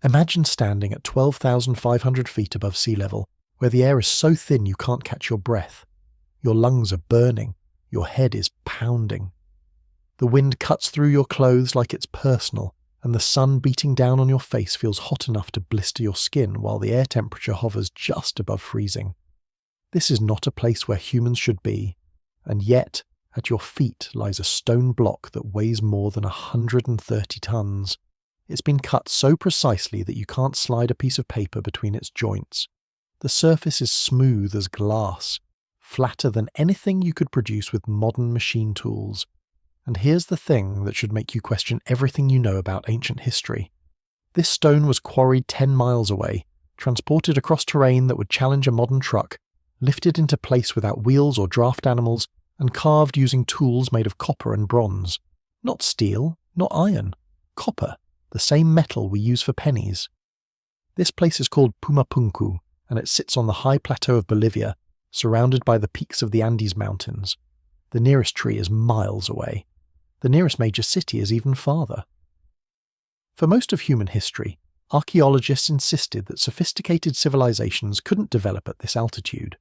Imagine standing at 12,500 feet above sea level, where the air is so thin you can't catch your breath. Your lungs are burning, your head is pounding. The wind cuts through your clothes like it's personal, and the sun beating down on your face feels hot enough to blister your skin while the air temperature hovers just above freezing. This is not a place where humans should be, and yet, at your feet lies a stone block that weighs more than 130 tons. It's been cut so precisely that you can't slide a piece of paper between its joints. The surface is smooth as glass, flatter than anything you could produce with modern machine tools. And here's the thing that should make you question everything you know about ancient history. This stone was quarried 10 miles away, transported across terrain that would challenge a modern truck, lifted into place without wheels or draft animals, and carved using tools made of copper and bronze. Not steel, not iron, copper. The same metal we use for pennies. This place is called Pumapunku, and it sits on the high plateau of Bolivia, surrounded by the peaks of the Andes Mountains. The nearest tree is miles away. The nearest major city is even farther. For most of human history, archaeologists insisted that sophisticated civilizations couldn't develop at this altitude.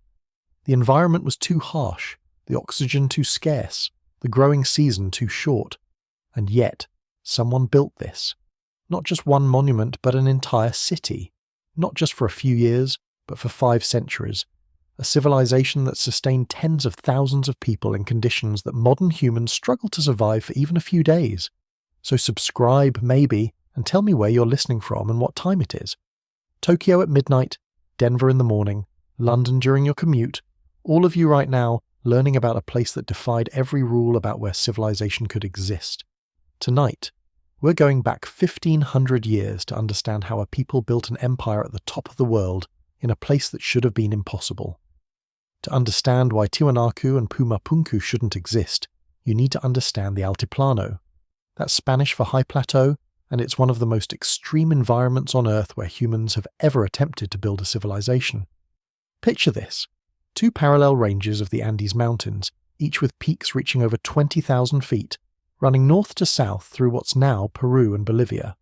The environment was too harsh, the oxygen too scarce, the growing season too short. And yet, someone built this. Not just one monument, but an entire city. Not just for a few years, but for 5 centuries. A civilization that sustained tens of thousands of people in conditions that modern humans struggle to survive for even a few days. So subscribe, maybe, and tell me where you're listening from and what time it is. Tokyo at midnight, Denver in the morning, London during your commute, all of you right now learning about a place that defied every rule about where civilization could exist. Tonight, we're going back 1,500 years to understand how a people built an empire at the top of the world in a place that should have been impossible. To understand why Tiwanaku and Pumapunku shouldn't exist, you need to understand the Altiplano. That's Spanish for high plateau, and it's one of the most extreme environments on Earth where humans have ever attempted to build a civilization. Picture this: 2 parallel ranges of the Andes Mountains, each with peaks reaching over 20,000 feet, running north to south through what's now Peru and Bolivia.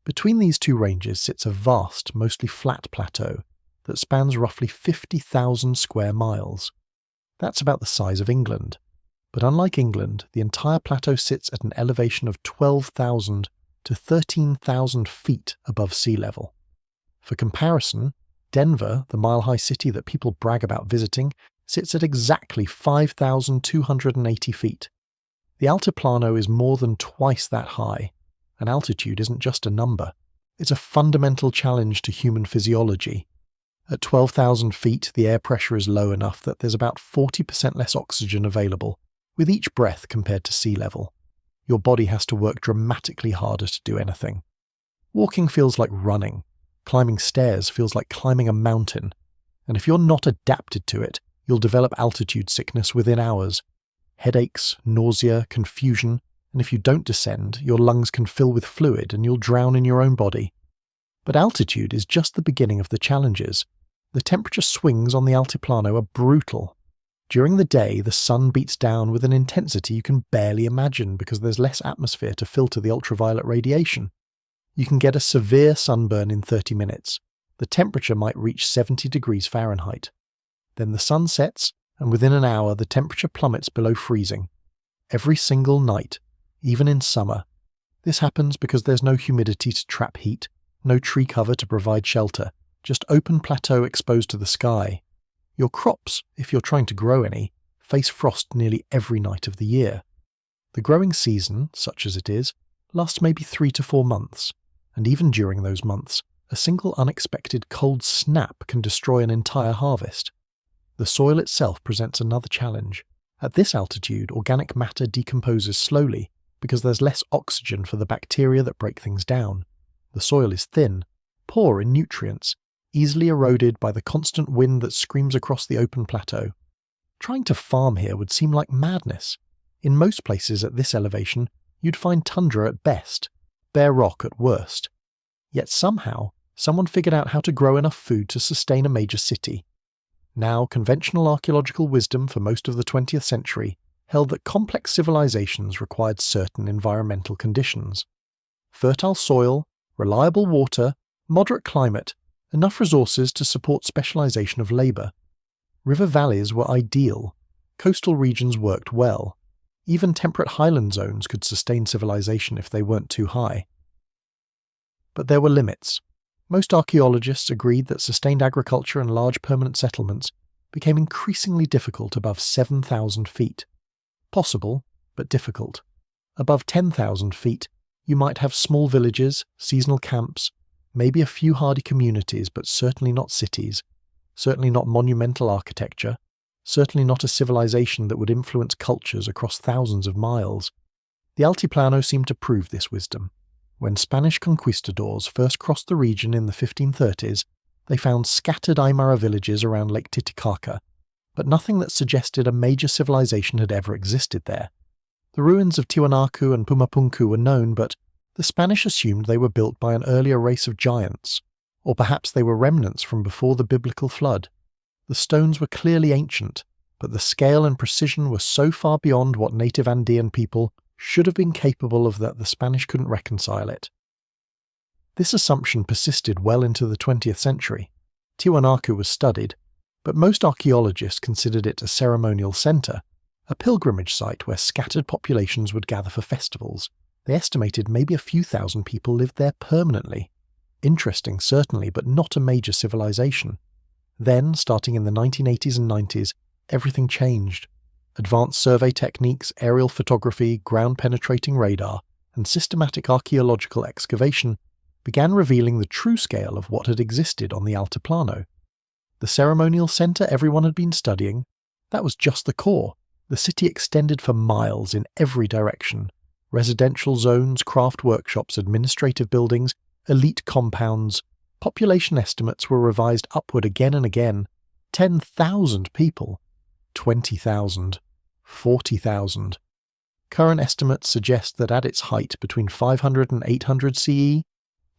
Between these 2 ranges sits a vast, mostly flat plateau that spans roughly 50,000 square miles. That's about the size of England. But unlike England, the entire plateau sits at an elevation of 12,000 to 13,000 feet above sea level. For comparison, Denver, the mile-high city that people brag about visiting, sits at exactly 5,280 feet. The Altiplano is more than twice that high, and altitude isn't just a number. It's a fundamental challenge to human physiology. At 12,000 feet, the air pressure is low enough that there's about 40% less oxygen available, with each breath compared to sea level. Your body has to work dramatically harder to do anything. Walking feels like running. Climbing stairs feels like climbing a mountain. And if you're not adapted to it, you'll develop altitude sickness within hours. Headaches, nausea, confusion, and if you don't descend, your lungs can fill with fluid and you'll drown in your own body. But altitude is just the beginning of the challenges. The temperature swings on the Altiplano are brutal. During the day, the sun beats down with an intensity you can barely imagine because there's less atmosphere to filter the ultraviolet radiation. You can get a severe sunburn in 30 minutes. The temperature might reach 70 degrees Fahrenheit. Then the sun sets, and within an hour the temperature plummets below freezing. Every single night, even in summer. This happens because there's no humidity to trap heat, no tree cover to provide shelter, just open plateau exposed to the sky. Your crops, if you're trying to grow any, face frost nearly every night of the year. The growing season, such as it is, lasts maybe 3 to 4 months, and even during those months, a single unexpected cold snap can destroy an entire harvest. The soil itself presents another challenge. At this altitude, organic matter decomposes slowly because there's less oxygen for the bacteria that break things down. The soil is thin, poor in nutrients, easily eroded by the constant wind that screams across the open plateau. Trying to farm here would seem like madness. In most places at this elevation, you'd find tundra at best, bare rock at worst. Yet somehow, someone figured out how to grow enough food to sustain a major city. Now, conventional archaeological wisdom for most of the 20th century held that complex civilizations required certain environmental conditions. Fertile soil, reliable water, moderate climate, enough resources to support specialization of labor. River valleys were ideal. Coastal regions worked well. Even temperate highland zones could sustain civilization if they weren't too high. But there were limits. Most archaeologists agreed that sustained agriculture and large permanent settlements became increasingly difficult above 7,000 feet. Possible, but difficult. Above 10,000 feet, you might have small villages, seasonal camps, maybe a few hardy communities, but certainly not cities, certainly not monumental architecture, certainly not a civilization that would influence cultures across thousands of miles. The Altiplano seemed to prove this wisdom. When Spanish conquistadors first crossed the region in the 1530s, they found scattered Aymara villages around Lake Titicaca, but nothing that suggested a major civilization had ever existed there. The ruins of Tiwanaku and Pumapunku were known, but the Spanish assumed they were built by an earlier race of giants, or perhaps they were remnants from before the biblical flood. The stones were clearly ancient, but the scale and precision were so far beyond what native Andean people should have been capable of that the Spanish couldn't reconcile it. This assumption persisted well into the 20th century. Tiwanaku was studied, but most archaeologists considered it a ceremonial centre, a pilgrimage site where scattered populations would gather for festivals. They estimated maybe a few thousand people lived there permanently. Interesting, certainly, but not a major civilization. Then, starting in the 1980s and 90s, everything changed. Advanced survey techniques, aerial photography, ground-penetrating radar, and systematic archaeological excavation began revealing the true scale of what had existed on the Altiplano. The ceremonial centre everyone had been studying, that was just the core. The city extended for miles in every direction. Residential zones, craft workshops, administrative buildings, elite compounds. Population estimates were revised upward again and again. 10,000 people. 20,000. 40,000. Current estimates suggest that at its height between 500 and 800 CE,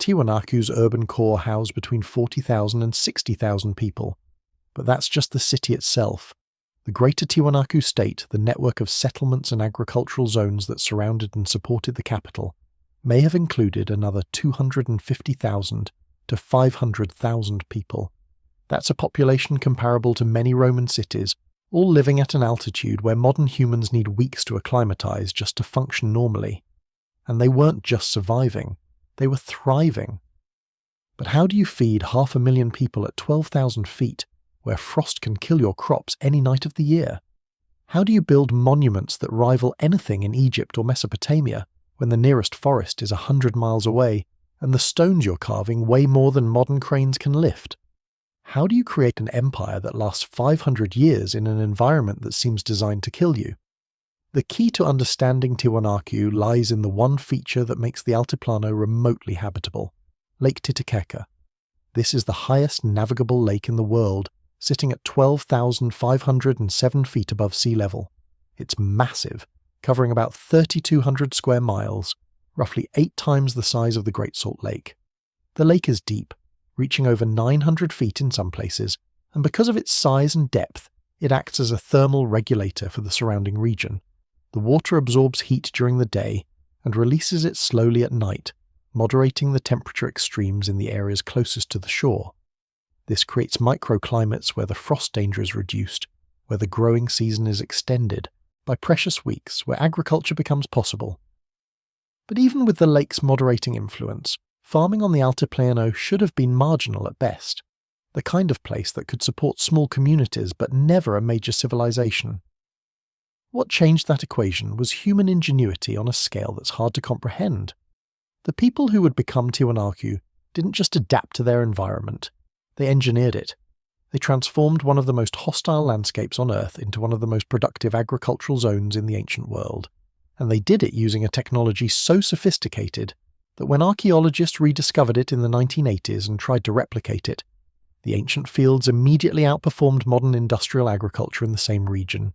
Tiwanaku's urban core housed between 40,000 and 60,000 people. But that's just the city itself. The Greater Tiwanaku State, the network of settlements and agricultural zones that surrounded and supported the capital, may have included another 250,000 to 500,000 people. That's a population comparable to many Roman cities, all living at an altitude where modern humans need weeks to acclimatize just to function normally. And they weren't just surviving, they were thriving. But how do you feed 500,000 people at 12,000 feet, where frost can kill your crops any night of the year? How do you build monuments that rival anything in Egypt or Mesopotamia, when the nearest forest is 100 miles away, and the stones you're carving weigh more than modern cranes can lift? How do you create an empire that lasts 500 years in an environment that seems designed to kill you? The key to understanding Tiwanaku lies in the one feature that makes the Altiplano remotely habitable: Lake Titicaca. This is the highest navigable lake in the world, sitting at 12,507 feet above sea level. It's massive, covering about 3,200 square miles, roughly 8 times the size of the Great Salt Lake. The lake is deep, reaching over 900 feet in some places, and because of its size and depth, it acts as a thermal regulator for the surrounding region. The water absorbs heat during the day and releases it slowly at night, moderating the temperature extremes in the areas closest to the shore. This creates microclimates where the frost danger is reduced, where the growing season is extended, by precious weeks where agriculture becomes possible. But even with the lake's moderating influence, farming on the Altiplano should have been marginal at best, the kind of place that could support small communities but never a major civilization. What changed that equation was human ingenuity on a scale that's hard to comprehend. The people who would become Tiwanaku didn't just adapt to their environment, they engineered it. They transformed one of the most hostile landscapes on Earth into one of the most productive agricultural zones in the ancient world. And they did it using a technology so sophisticated that when archaeologists rediscovered it in the 1980s and tried to replicate it, the ancient fields immediately outperformed modern industrial agriculture in the same region.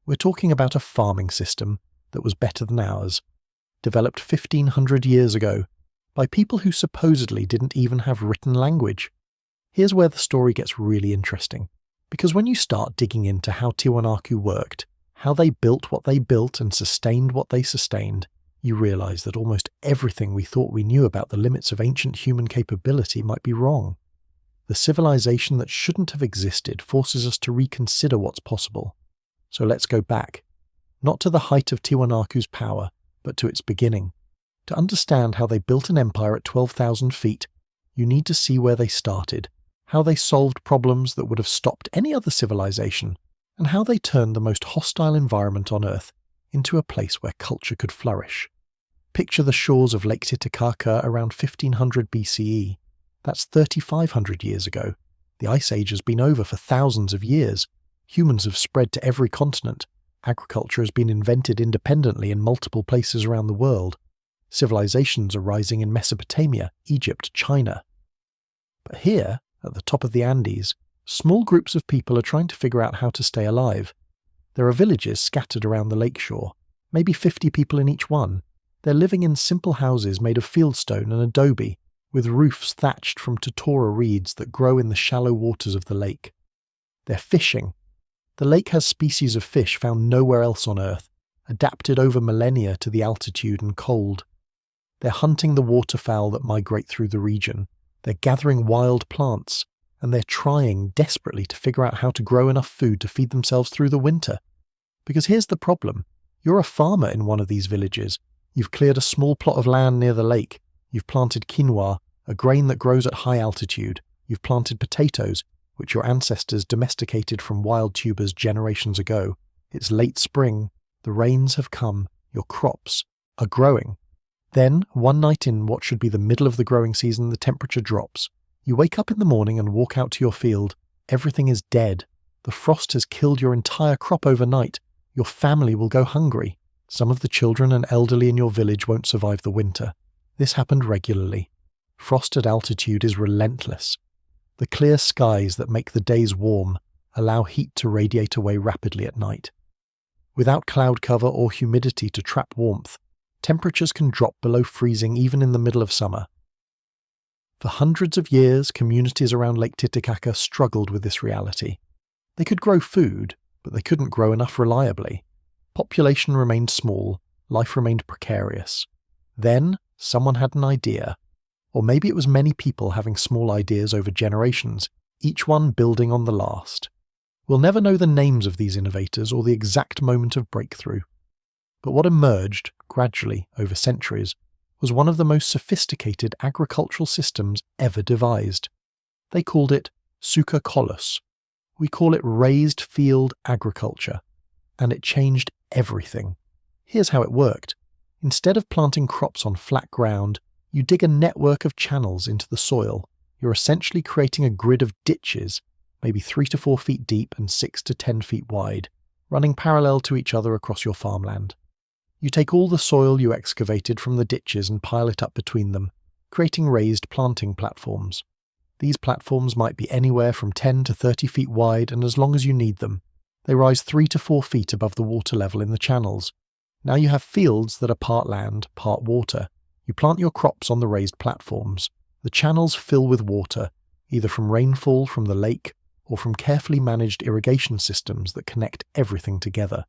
We're talking about a farming system that was better than ours, developed 1,500 years ago by people who supposedly didn't even have written language. Here's where the story gets really interesting, because when you start digging into how Tiwanaku worked, how they built what they built and sustained what they sustained, you realize that almost everything we thought we knew about the limits of ancient human capability might be wrong. The civilization that shouldn't have existed forces us to reconsider what's possible. So let's go back, not to the height of Tiwanaku's power, but to its beginning. To understand how they built an empire at 12,000 feet, you need to see where they started, how they solved problems that would have stopped any other civilization, and how they turned the most hostile environment on Earth into a place where culture could flourish. Picture the shores of Lake Titicaca around 1500 BCE. That's 3,500 years ago. The Ice Age has been over for thousands of years. Humans have spread to every continent. Agriculture has been invented independently in multiple places around the world. Civilizations are rising in Mesopotamia, Egypt, China. But here, at the top of the Andes, small groups of people are trying to figure out how to stay alive. There are villages scattered around the lakeshore, maybe 50 people in each one. They're living in simple houses made of fieldstone and adobe, with roofs thatched from totora reeds that grow in the shallow waters of the lake. They're fishing. The lake has species of fish found nowhere else on Earth, adapted over millennia to the altitude and cold. They're hunting the waterfowl that migrate through the region. They're gathering wild plants, and they're trying desperately to figure out how to grow enough food to feed themselves through the winter. Because here's the problem. You're a farmer in one of these villages. You've cleared a small plot of land near the lake. You've planted quinoa, a grain that grows at high altitude. You've planted potatoes, which your ancestors domesticated from wild tubers generations ago. It's late spring. The rains have come. Your crops are growing. Then, one night in what should be the middle of the growing season, the temperature drops. You wake up in the morning and walk out to your field. Everything is dead. The frost has killed your entire crop overnight. Your family will go hungry. Some of the children and elderly in your village won't survive the winter. This happened regularly. Frost at altitude is relentless. The clear skies that make the days warm allow heat to radiate away rapidly at night. Without cloud cover or humidity to trap warmth, temperatures can drop below freezing even in the middle of summer. For hundreds of years, communities around Lake Titicaca struggled with this reality. They could grow food, but they couldn't grow enough reliably. Population remained small, life remained precarious. Then, someone had an idea. Or maybe it was many people having small ideas over generations, each one building on the last. We'll never know the names of these innovators or the exact moment of breakthrough. But what emerged, gradually, over centuries, was one of the most sophisticated agricultural systems ever devised. They called it suka kolos. We call it raised field agriculture. And it changed everything. Here's how it worked. Instead of planting crops on flat ground, you dig a network of channels into the soil. You're essentially creating a grid of ditches, maybe 3 to 4 feet deep and 6 to 10 feet wide, running parallel to each other across your farmland. You take all the soil you excavated from the ditches and pile it up between them, creating raised planting platforms. These platforms might be anywhere from 10 to 30 feet wide, and as long as you need them. They rise 3 to 4 feet above the water level in the channels. Now you have fields that are part land, part water. You plant your crops on the raised platforms. The channels fill with water, either from rainfall from the lake or from carefully managed irrigation systems that connect everything together.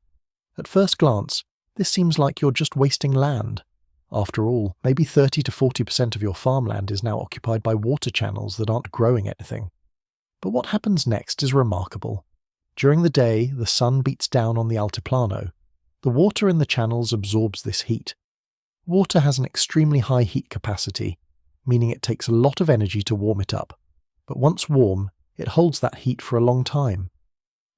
At first glance, this seems like you're just wasting land. After all, maybe 30 to 40% of your farmland is now occupied by water channels that aren't growing anything. But what happens next is remarkable. During the day, the sun beats down on the altiplano. The water in the channels absorbs this heat. Water has an extremely high heat capacity, meaning it takes a lot of energy to warm it up. But once warm, it holds that heat for a long time.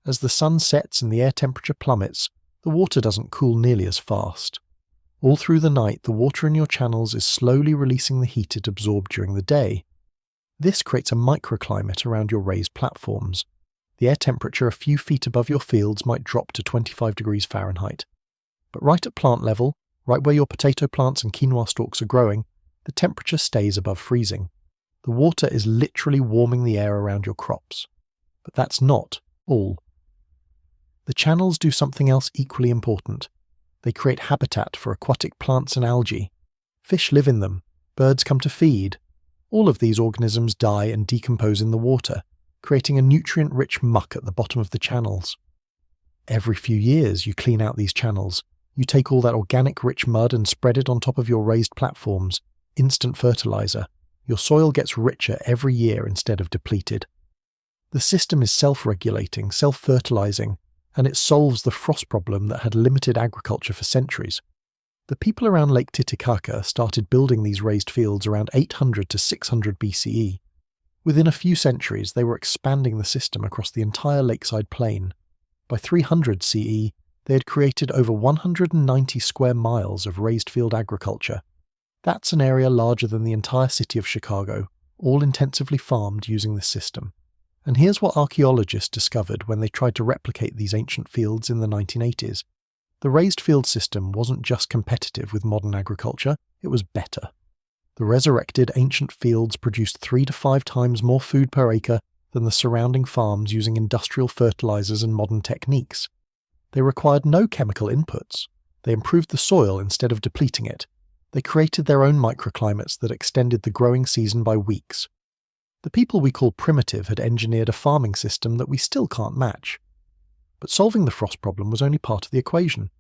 As the sun sets and the air temperature plummets, the water doesn't cool nearly as fast. All through the night, the water in your channels is slowly releasing the heat it absorbed during the day. This creates a microclimate around your raised platforms. The air temperature a few feet above your fields might drop to 25 degrees Fahrenheit. But right at plant level, right where your potato plants and quinoa stalks are growing, the temperature stays above freezing. The water is literally warming the air around your crops. But that's not all. The channels do something else equally important. They create habitat for aquatic plants and algae. Fish live in them. Birds come to feed. All of these organisms die and decompose in the water, creating a nutrient-rich muck at the bottom of the channels. Every few years you clean out these channels. You take all that organic rich mud and spread it on top of your raised platforms. Instant fertilizer. Your soil gets richer every year instead of depleted. The system is self-regulating, self-fertilizing, and it solves the frost problem that had limited agriculture for centuries. The people around Lake Titicaca started building these raised fields around 800 to 600 BCE. Within a few centuries, they were expanding the system across the entire lakeside plain. By 300 CE, they had created over 190 square miles of raised field agriculture. That's an area larger than the entire city of Chicago, all intensively farmed using this system. And here's what archaeologists discovered when they tried to replicate these ancient fields in the 1980s. The raised field system wasn't just competitive with modern agriculture, it was better. The resurrected ancient fields produced 3 to 5 times more food per acre than the surrounding farms using industrial fertilizers and modern techniques. They required no chemical inputs. They improved the soil instead of depleting it. They created their own microclimates that extended the growing season by weeks. The people we call primitive had engineered a farming system that we still can't match. But solving the frost problem was only part of the equation.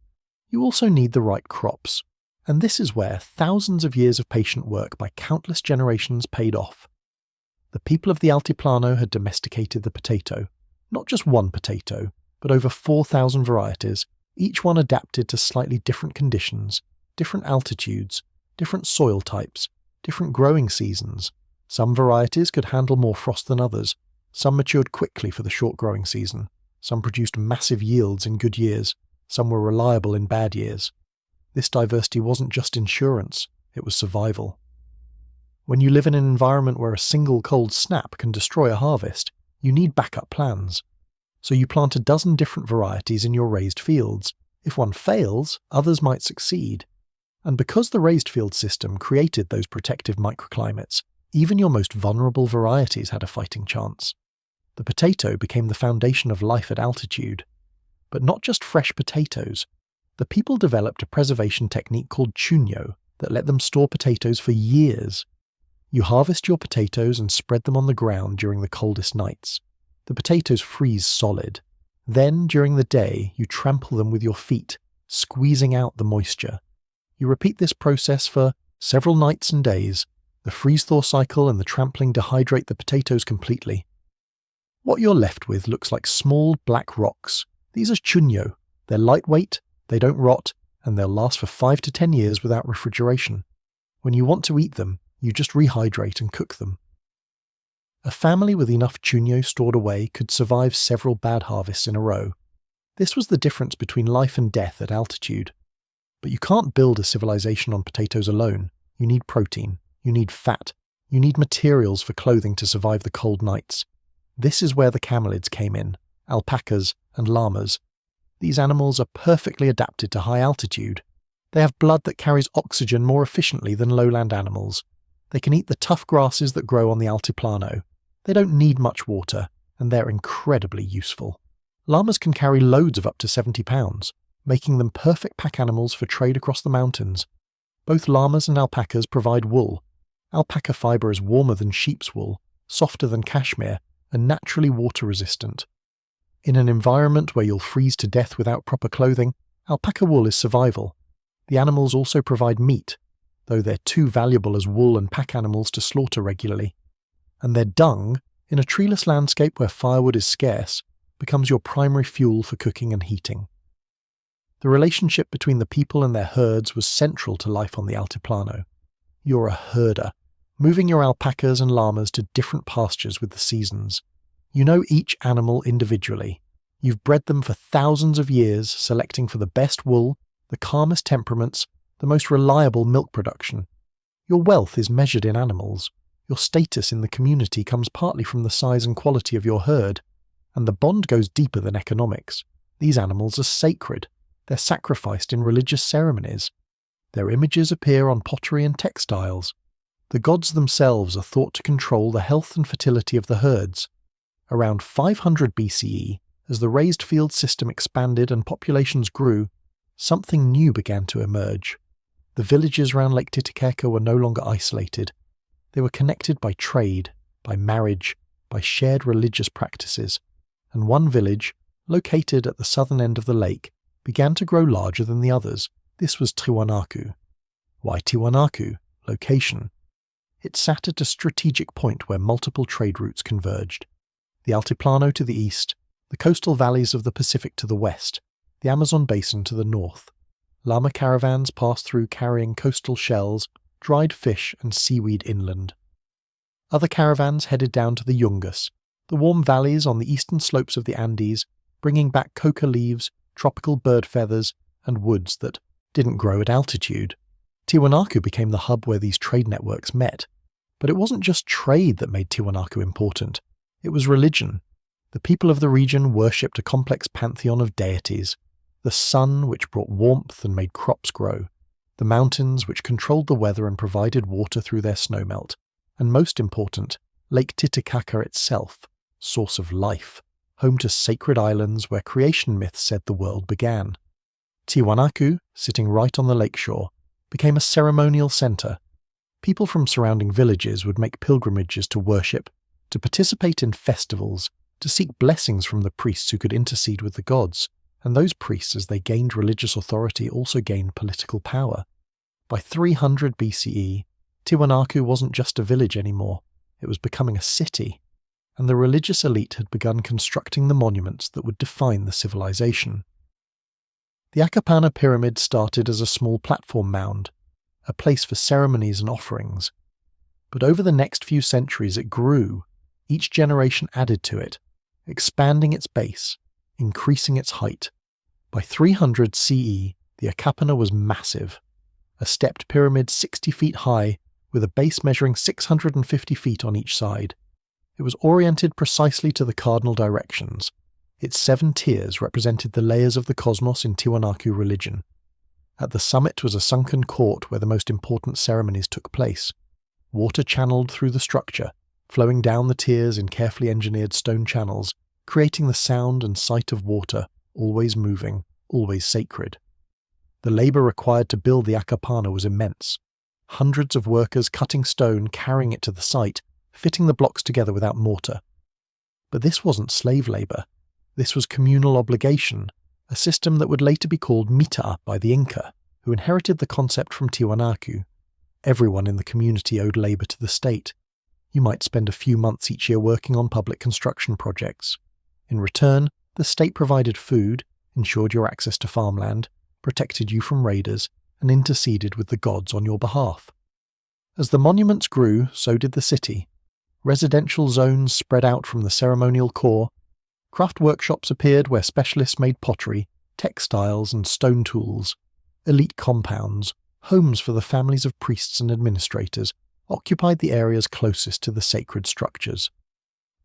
You also need the right crops. And this is where thousands of years of patient work by countless generations paid off. The people of the Altiplano had domesticated the potato. Not just one potato, but over 4,000 varieties, each one adapted to slightly different conditions, different altitudes, different soil types, different growing seasons. Some varieties could handle more frost than others. Some matured quickly for the short growing season. Some produced massive yields in good years. Some were reliable in bad years. This diversity wasn't just insurance, it was survival. When you live in an environment where a single cold snap can destroy a harvest, you need backup plans. So you plant a dozen different varieties in your raised fields. If one fails, others might succeed. And because the raised field system created those protective microclimates, even your most vulnerable varieties had a fighting chance. The potato became the foundation of life at altitude. But not just fresh potatoes. The people developed a preservation technique called chunyo that let them store potatoes for years. You harvest your potatoes and spread them on the ground during the coldest nights. The potatoes freeze solid. Then, during the day, you trample them with your feet, squeezing out the moisture. You repeat this process for several nights and days. The freeze-thaw cycle and the trampling dehydrate the potatoes completely. What you're left with looks like small black rocks. These are chunyo. They're lightweight, they don't rot, and they'll last for 5 to 10 years without refrigeration. When you want to eat them, you just rehydrate and cook them. A family with enough chunyo stored away could survive several bad harvests in a row. This was the difference between life and death at altitude. But you can't build a civilization on potatoes alone. You need protein, you need fat, you need materials for clothing to survive the cold nights. This is where the camelids came in, alpacas and llamas. These animals are perfectly adapted to high altitude. They have blood that carries oxygen more efficiently than lowland animals. They can eat the tough grasses that grow on the Altiplano. They don't need much water, and they're incredibly useful. Llamas can carry loads of up to 70 pounds, making them perfect pack animals for trade across the mountains. Both llamas and alpacas provide wool. Alpaca fibre is warmer than sheep's wool, softer than cashmere, and naturally water-resistant. In an environment where you'll freeze to death without proper clothing, alpaca wool is survival. The animals also provide meat, though they're too valuable as wool and pack animals to slaughter regularly. And their dung, in a treeless landscape where firewood is scarce, becomes your primary fuel for cooking and heating. The relationship between the people and their herds was central to life on the Altiplano. You're a herder, moving your alpacas and llamas to different pastures with the seasons. You know each animal individually. You've bred them for thousands of years, selecting for the best wool, the calmest temperaments, the most reliable milk production. Your wealth is measured in animals. Your status in the community comes partly from the size and quality of your herd, and the bond goes deeper than economics. These animals are sacred. They're sacrificed in religious ceremonies. Their images appear on pottery and textiles. The gods themselves are thought to control the health and fertility of the herds. Around 500 BCE, as the raised field system expanded and populations grew, something new began to emerge. The villages around Lake Titicaca were no longer isolated. They were connected by trade, by marriage, by shared religious practices, and one village, located at the southern end of the lake, began to grow larger than the others. This was Tiwanaku. Why Tiwanaku? Location. It sat at a strategic point where multiple trade routes converged. The Altiplano to the east, the coastal valleys of the Pacific to the west, the Amazon basin to the north. Llama caravans passed through carrying coastal shells, dried fish and seaweed inland. Other caravans headed down to the Yungas, the warm valleys on the eastern slopes of the Andes, bringing back coca leaves, tropical bird feathers, and woods that didn't grow at altitude. Tiwanaku became the hub where these trade networks met. But it wasn't just trade that made Tiwanaku important. It was religion. The people of the region worshipped a complex pantheon of deities. The sun, which brought warmth and made crops grow. The mountains, which controlled the weather and provided water through their snowmelt. And most important, Lake Titicaca itself, source of life, home to sacred islands where creation myths said the world began. Tiwanaku, sitting right on the lakeshore, became a ceremonial center. People from surrounding villages would make pilgrimages to worship, to participate in festivals, to seek blessings from the priests who could intercede with the gods, and those priests, as they gained religious authority, also gained political power. By 300 BCE, Tiwanaku wasn't just a village anymore, it was becoming a city, and the religious elite had begun constructing the monuments that would define the civilization. The Acapana pyramid started as a small platform mound, a place for ceremonies and offerings. But over the next few centuries it grew, each generation added to it, expanding its base, increasing its height. By 300 CE, the Acapana was massive, a stepped pyramid 60 feet high with a base measuring 650 feet on each side. It was oriented precisely to the cardinal directions. Its 7 tiers represented the layers of the cosmos in Tiwanaku religion. At the summit was a sunken court where the most important ceremonies took place. Water channeled through the structure, flowing down the tiers in carefully engineered stone channels, creating the sound and sight of water, always moving, always sacred. The labor required to build the Acapana was immense. Hundreds of workers cutting stone, carrying it to the site, fitting the blocks together without mortar. But this wasn't slave labor. This was communal obligation, a system that would later be called mita by the Inca, who inherited the concept from Tiwanaku. Everyone in the community owed labor to the state. You might spend a few months each year working on public construction projects. In return, the state provided food, ensured your access to farmland, protected you from raiders, and interceded with the gods on your behalf. As the monuments grew, so did the city. Residential zones spread out from the ceremonial core. Craft workshops appeared where specialists made pottery, textiles and stone tools. Elite compounds, homes for the families of priests and administrators, occupied the areas closest to the sacred structures.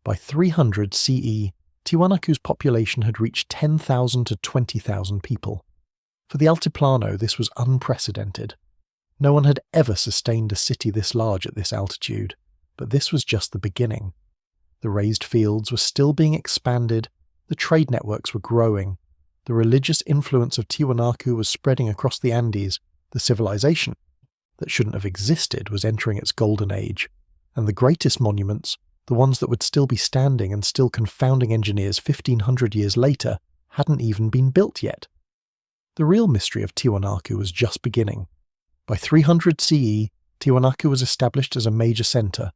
By 300 CE, Tiwanaku's population had reached 10,000 to 20,000 people. For the Altiplano, this was unprecedented. No one had ever sustained a city this large at this altitude, but this was just the beginning. The raised fields were still being expanded, the trade networks were growing, the religious influence of Tiwanaku was spreading across the Andes, the civilization that shouldn't have existed was entering its golden age, and the greatest monuments, the ones that would still be standing and still confounding engineers 1,500 years later, hadn't even been built yet. The real mystery of Tiwanaku was just beginning. By 300 CE, Tiwanaku was established as a major center,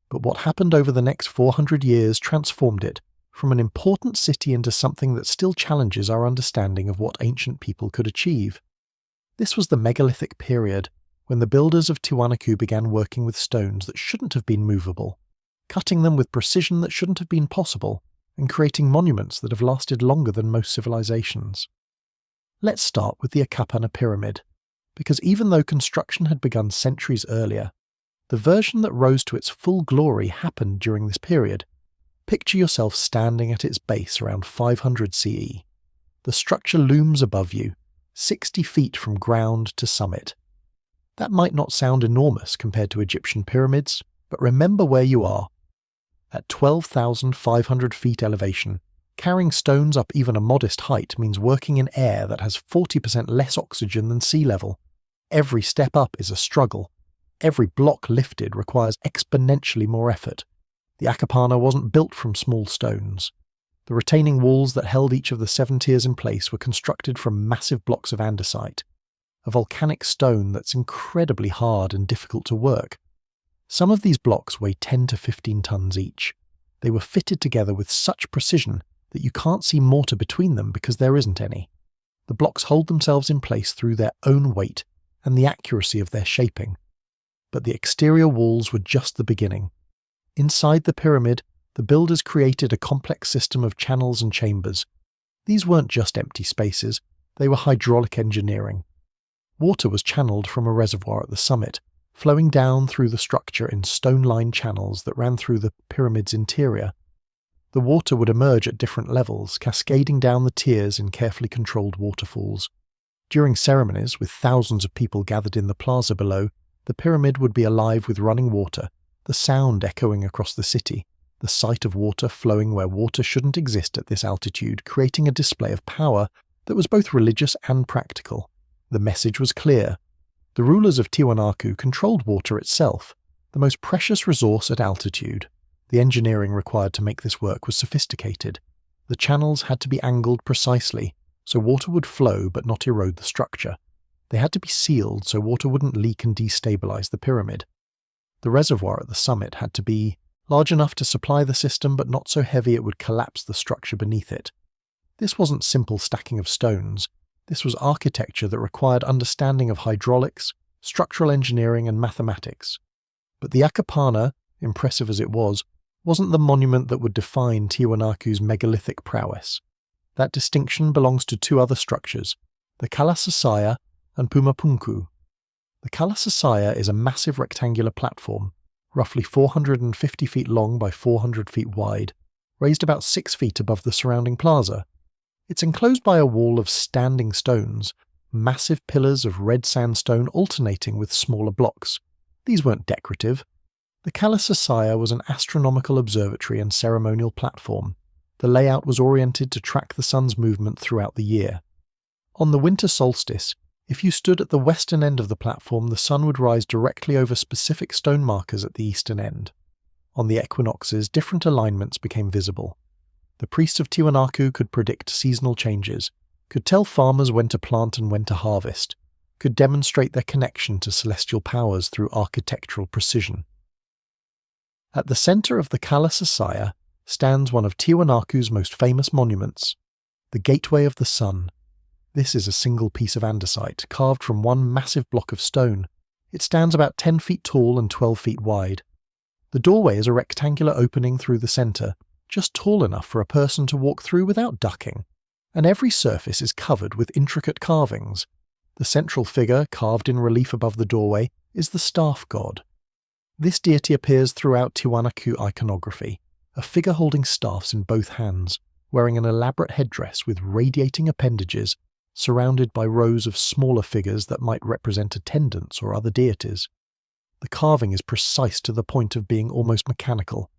but what happened over the next 400 years transformed it from an important city into something that still challenges our understanding of what ancient people could achieve. This was the megalithic period, when the builders of Tiwanaku began working with stones that shouldn't have been movable, cutting them with precision that shouldn't have been possible, and creating monuments that have lasted longer than most civilizations. Let's start with the Acapana pyramid, because even though construction had begun centuries earlier, the version that rose to its full glory happened during this period. Picture yourself standing at its base around 500 CE. The structure looms above you, 60 feet from ground to summit. That might not sound enormous compared to Egyptian pyramids, but remember where you are. At 12,500 feet elevation, carrying stones up even a modest height means working in air that has 40% less oxygen than sea level. Every step up is a struggle. Every block lifted requires exponentially more effort. The Acapana wasn't built from small stones. The retaining walls that held each of the 7 tiers in place were constructed from massive blocks of andesite, a volcanic stone that's incredibly hard and difficult to work. Some of these blocks weigh 10 to 15 tons each. They were fitted together with such precision that you can't see mortar between them because there isn't any. The blocks hold themselves in place through their own weight and the accuracy of their shaping. But the exterior walls were just the beginning. Inside the pyramid, the builders created a complex system of channels and chambers. These weren't just empty spaces, they were hydraulic engineering. Water was channeled from a reservoir at the summit, flowing down through the structure in stone-lined channels that ran through the pyramid's interior. The water would emerge at different levels, cascading down the tiers in carefully controlled waterfalls. During ceremonies, with thousands of people gathered in the plaza below, the pyramid would be alive with running water, the sound echoing across the city, the sight of water flowing where water shouldn't exist at this altitude, creating a display of power that was both religious and practical. The message was clear. The rulers of Tiwanaku controlled water itself, the most precious resource at altitude. The engineering required to make this work was sophisticated. The channels had to be angled precisely, so water would flow but not erode the structure. They had to be sealed so water wouldn't leak and destabilize the pyramid. The reservoir at the summit had to be large enough to supply the system but not so heavy it would collapse the structure beneath it. This wasn't simple stacking of stones. This was architecture that required understanding of hydraulics, structural engineering and mathematics. But the Akapana, impressive as it was, wasn't the monument that would define Tiwanaku's megalithic prowess. That distinction belongs to 2 other structures, the Kalasasaya and Pumapunku. The Kalasasaya is a massive rectangular platform, roughly 450 feet long by 400 feet wide, raised about 6 feet above the surrounding plaza. It's enclosed by a wall of standing stones, massive pillars of red sandstone alternating with smaller blocks. These weren't decorative. The Kalasasaya was an astronomical observatory and ceremonial platform. The layout was oriented to track the sun's movement throughout the year. On the winter solstice, if you stood at the western end of the platform, the sun would rise directly over specific stone markers at the eastern end. On the equinoxes, different alignments became visible. The priests of Tiwanaku could predict seasonal changes, could tell farmers when to plant and when to harvest, could demonstrate their connection to celestial powers through architectural precision. At the center of the Kalasasaya stands one of Tiwanaku's most famous monuments, the Gateway of the Sun. This is a single piece of andesite, carved from one massive block of stone. It stands about 10 feet tall and 12 feet wide. The doorway is a rectangular opening through the center, just tall enough for a person to walk through without ducking, and every surface is covered with intricate carvings. The central figure, carved in relief above the doorway, is the staff god. This deity appears throughout Tiwanaku iconography, a figure holding staffs in both hands, wearing an elaborate headdress with radiating appendages, surrounded by rows of smaller figures that might represent attendants or other deities. The carving is precise to the point of being almost mechanical.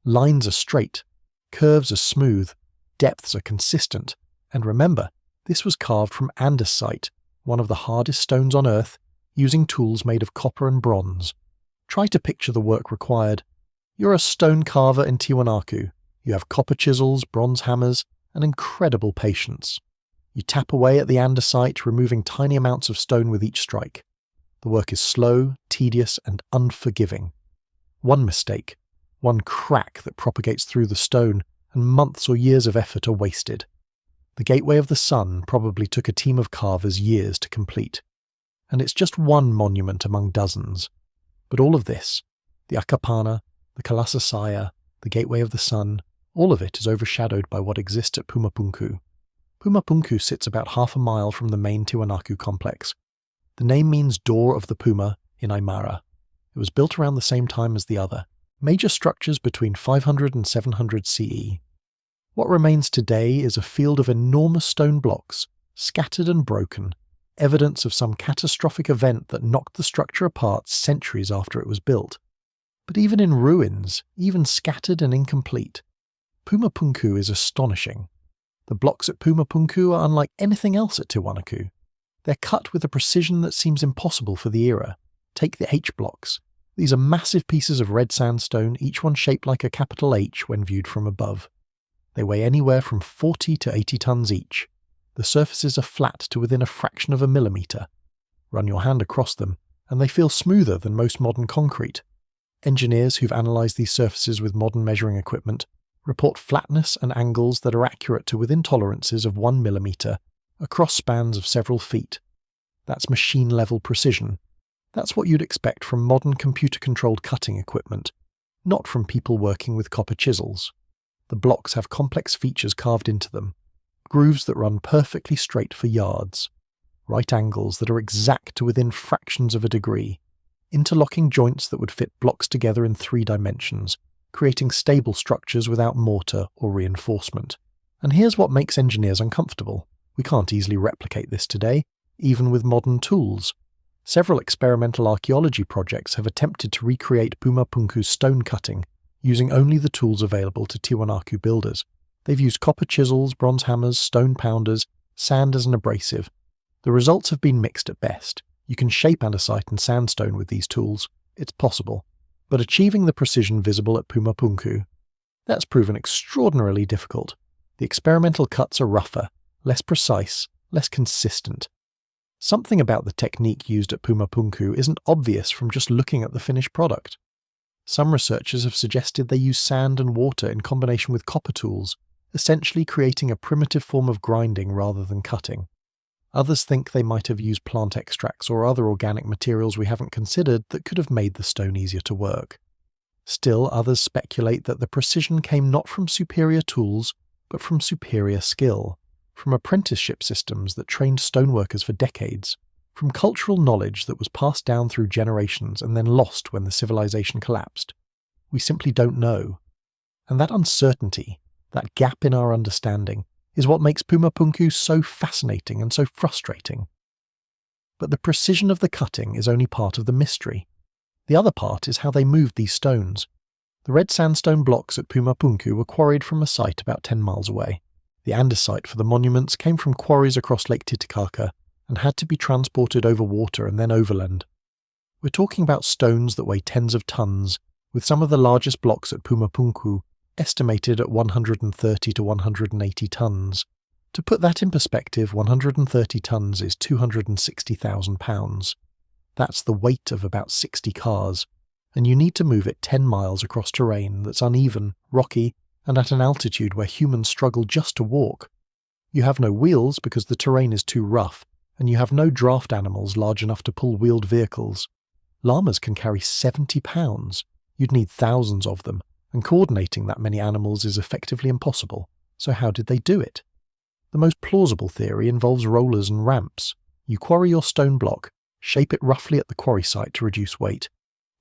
Lines are straight, curves are smooth, depths are consistent, and remember, this was carved from andesite, one of the hardest stones on Earth, using tools made of copper and bronze. Try to picture the work required. You're a stone carver in Tiwanaku. You have copper chisels, bronze hammers, and incredible patience. You tap away at the andesite, removing tiny amounts of stone with each strike. The work is slow, tedious, and unforgiving. One mistake, one crack that propagates through the stone, and months or years of effort are wasted. The Gateway of the Sun probably took a team of carvers years to complete. And it's just one monument among dozens. But all of this, the Akapana, the Kalasasaya, the Gateway of the Sun, all of it is overshadowed by what exists at Pumapunku. Pumapunku sits about half a mile from the main Tiwanaku complex. The name means Door of the Puma in Aymara. It was built around the same time as the other, major structures between 500 and 700 CE. What remains today is a field of enormous stone blocks, scattered and broken, evidence of some catastrophic event that knocked the structure apart centuries after it was built. But even in ruins, even scattered and incomplete, Pumapunku is astonishing. The blocks at Pumapunku are unlike anything else at Tiwanaku. They're cut with a precision that seems impossible for the era. Take the H blocks. These are massive pieces of red sandstone, each one shaped like a capital H when viewed from above. They weigh anywhere from 40 to 80 tons each. The surfaces are flat to within a fraction of a millimetre. Run your hand across them, and they feel smoother than most modern concrete. Engineers who've analysed these surfaces with modern measuring equipment report flatness and angles that are accurate to within tolerances of 1 millimetre across spans of several feet. That's machine-level precision. That's what you'd expect from modern computer-controlled cutting equipment, not from people working with copper chisels. The blocks have complex features carved into them, grooves that run perfectly straight for yards, right angles that are exact to within fractions of a degree, interlocking joints that would fit blocks together in 3 dimensions, creating stable structures without mortar or reinforcement. And here's what makes engineers uncomfortable. We can't easily replicate this today, even with modern tools. Several experimental archaeology projects have attempted to recreate Pumapunku's stone cutting using only the tools available to Tiwanaku builders. They've used copper chisels, bronze hammers, stone pounders, sand as an abrasive. The results have been mixed at best. You can shape andesite and sandstone with these tools. It's possible. But achieving the precision visible at Pumapunku, that's proven extraordinarily difficult. The experimental cuts are rougher, less precise, less consistent. Something about the technique used at Pumapunku isn't obvious from just looking at the finished product. Some researchers have suggested they use sand and water in combination with copper tools, essentially creating a primitive form of grinding rather than cutting. Others think they might have used plant extracts or other organic materials we haven't considered that could have made the stone easier to work. Still, others speculate that the precision came not from superior tools, but from superior skill, from apprenticeship systems that trained stoneworkers for decades, from cultural knowledge that was passed down through generations and then lost when the civilization collapsed. We simply don't know. And that uncertainty, that gap in our understanding, is what makes Pumapunku so fascinating and so frustrating. But the precision of the cutting is only part of the mystery. The other part is how they moved these stones. The red sandstone blocks at Pumapunku were quarried from a site about 10 miles away. The andesite for the monuments came from quarries across Lake Titicaca and had to be transported over water and then overland. We're talking about stones that weigh tens of tons, with some of the largest blocks at Pumapunku estimated at 130 to 180 tons. To put that in perspective, 130 tons is 260,000 pounds. That's the weight of about 60 cars, and you need to move it 10 miles across terrain that's uneven, rocky, and at an altitude where humans struggle just to walk. You have no wheels because the terrain is too rough, and you have no draft animals large enough to pull wheeled vehicles. Llamas can carry 70 pounds. You'd need thousands of them, and coordinating that many animals is effectively impossible. So how did they do it? The most plausible theory involves rollers and ramps. You quarry your stone block, shape it roughly at the quarry site to reduce weight.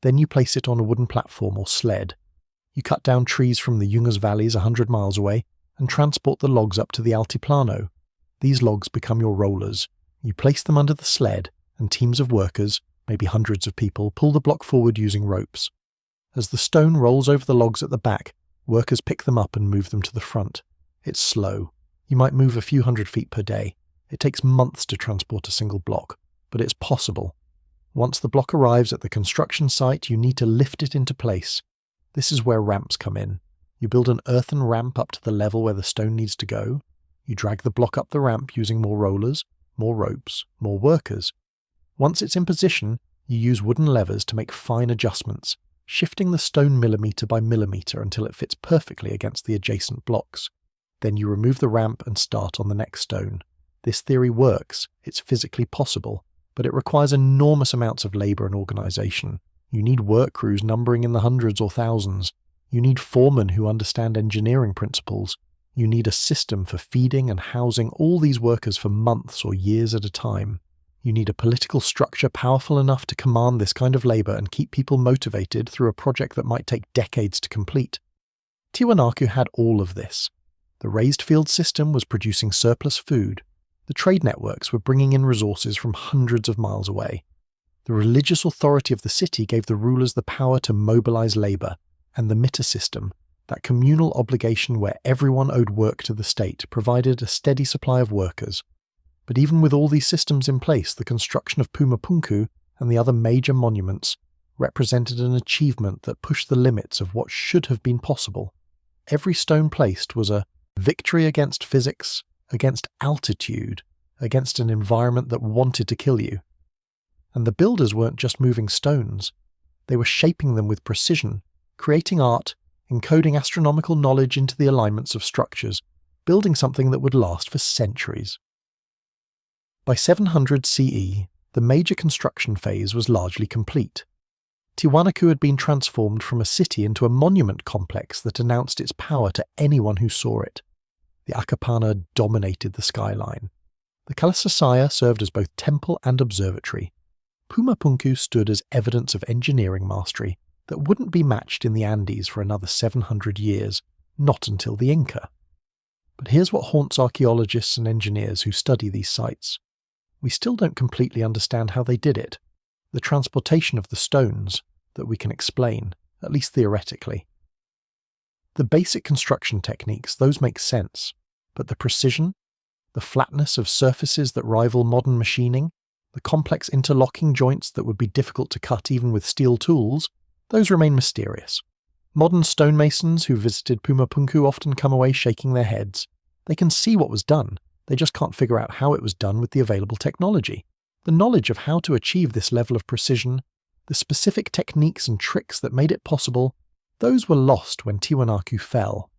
Then you place it on a wooden platform or sled. You cut down trees from the Yungas valleys 100 miles away and transport the logs up to the Altiplano. These logs become your rollers. You place them under the sled, and teams of workers, maybe hundreds of people, pull the block forward using ropes. As the stone rolls over the logs at the back, workers pick them up and move them to the front. It's slow. You might move a few hundred feet per day. It takes months to transport a single block, but it's possible. Once the block arrives at the construction site, you need to lift it into place. This is where ramps come in. You build an earthen ramp up to the level where the stone needs to go. You drag the block up the ramp using more rollers, more ropes, more workers. Once it's in position, you use wooden levers to make fine adjustments, shifting the stone millimetre by millimetre until it fits perfectly against the adjacent blocks. Then you remove the ramp and start on the next stone. This theory works, it's physically possible, but it requires enormous amounts of labour and organisation. You need work crews numbering in the hundreds or thousands. You need foremen who understand engineering principles. You need a system for feeding and housing all these workers for months or years at a time. You need a political structure powerful enough to command this kind of labour and keep people motivated through a project that might take decades to complete. Tiwanaku had all of this. The raised field system was producing surplus food. The trade networks were bringing in resources from hundreds of miles away. The religious authority of the city gave the rulers the power to mobilize labour, and the mitta system, that communal obligation where everyone owed work to the state, provided a steady supply of workers. But even with all these systems in place, the construction of Pumapunku and the other major monuments represented an achievement that pushed the limits of what should have been possible. Every stone placed was a Victory against physics, against altitude, against an environment that wanted to kill you. And the builders weren't just moving stones. They were shaping them with precision, creating art, encoding astronomical knowledge into the alignments of structures, building something that would last for centuries. By 700 CE, the major construction phase was largely complete. Tiwanaku had been transformed from a city into a monument complex that announced its power to anyone who saw it. The Akapana dominated the skyline. The Kalasasaya served as both temple and observatory. Pumapunku stood as evidence of engineering mastery that wouldn't be matched in the Andes for another 700 years, not until the Inca. But here's what haunts archaeologists and engineers who study these sites. We still don't completely understand how they did it. The transportation of the stones, that we can explain, at least theoretically. The basic construction techniques, those make sense, but the precision, the flatness of surfaces that rival modern machining, the complex interlocking joints that would be difficult to cut even with steel tools, those remain mysterious. Modern stonemasons who visited Pumapunku often come away shaking their heads. They can see what was done, they just can't figure out how it was done with the available technology. The knowledge of how to achieve this level of precision, the specific techniques and tricks that made it possible, those were lost when Tiwanaku fell.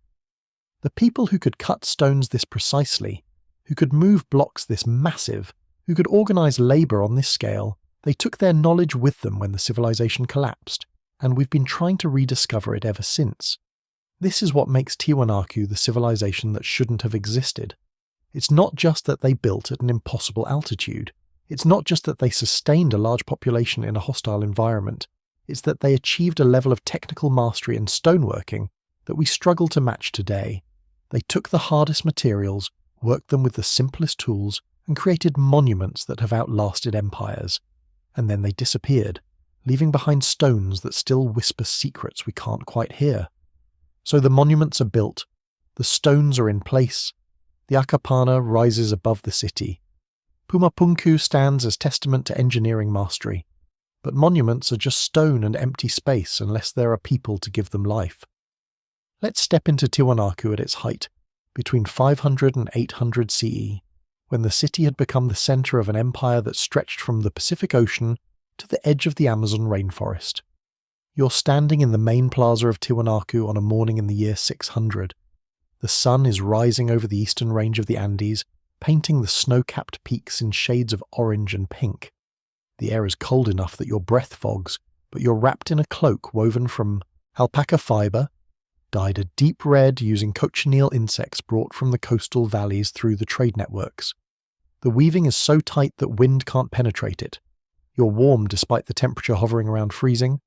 The people who could cut stones this precisely, who could move blocks this massive, who could organize labor on this scale, they took their knowledge with them when the civilization collapsed, and we've been trying to rediscover it ever since. This is what makes Tiwanaku the civilization that shouldn't have existed. It's not just that they built at an impossible altitude. It's not just that they sustained a large population in a hostile environment. It's that they achieved a level of technical mastery in stoneworking that we struggle to match today. They took the hardest materials, worked them with the simplest tools, and created monuments that have outlasted empires. And then they disappeared, leaving behind stones that still whisper secrets we can't quite hear. So the monuments are built, the stones are in place, the Akapana rises above the city. Pumapunku stands as testament to engineering mastery, but monuments are just stone and empty space unless there are people to give them life. Let's step into Tiwanaku at its height, between 500 and 800 CE, when the city had become the center of an empire that stretched from the Pacific Ocean to the edge of the Amazon rainforest. You're standing in the main plaza of Tiwanaku on a morning in the year 600. The sun is rising over the eastern range of the Andes, painting the snow-capped peaks in shades of orange and pink. The air is cold enough that your breath fogs, but you're wrapped in a cloak woven from alpaca fiber, dyed a deep red using cochineal insects brought from the coastal valleys through the trade networks. The weaving is so tight that wind can't penetrate it. You're warm despite the temperature hovering around freezing.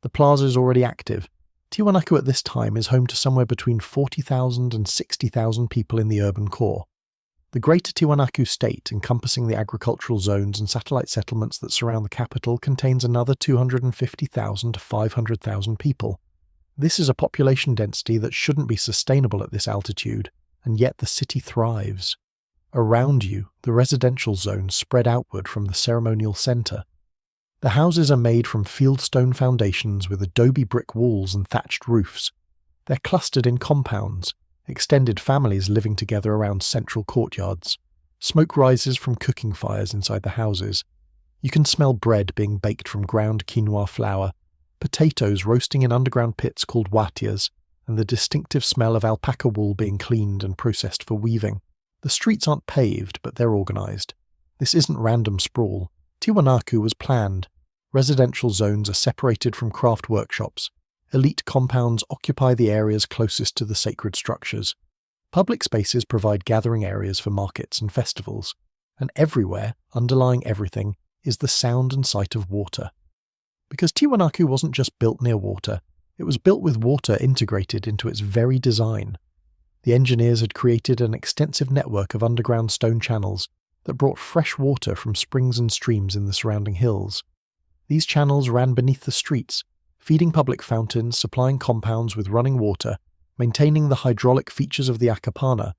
The plaza is already active. Tiwanaku at this time is home to somewhere between 40,000 and 60,000 people in the urban core. The Greater Tiwanaku State, encompassing the agricultural zones and satellite settlements that surround the capital, contains another 250,000 to 500,000 people. This is a population density that shouldn't be sustainable at this altitude, and yet the city thrives. Around you, the residential zones spread outward from the ceremonial center. The houses are made from fieldstone foundations with adobe brick walls and thatched roofs. They're clustered in compounds, extended families living together around central courtyards. Smoke rises from cooking fires inside the houses. You can smell bread being baked from ground quinoa flour, potatoes roasting in underground pits called watias, and the distinctive smell of alpaca wool being cleaned and processed for weaving. The streets aren't paved, but they're organized. This isn't random sprawl. Tiwanaku was planned. Residential zones are separated from craft workshops. Elite compounds occupy the areas closest to the sacred structures. Public spaces provide gathering areas for markets and festivals. And everywhere, underlying everything, is the sound and sight of water. Because Tiwanaku wasn't just built near water, it was built with water integrated into its very design. The engineers had created an extensive network of underground stone channels that brought fresh water from springs and streams in the surrounding hills. These channels ran beneath the streets, feeding public fountains, supplying compounds with running water, maintaining the hydraulic features of the Akapana.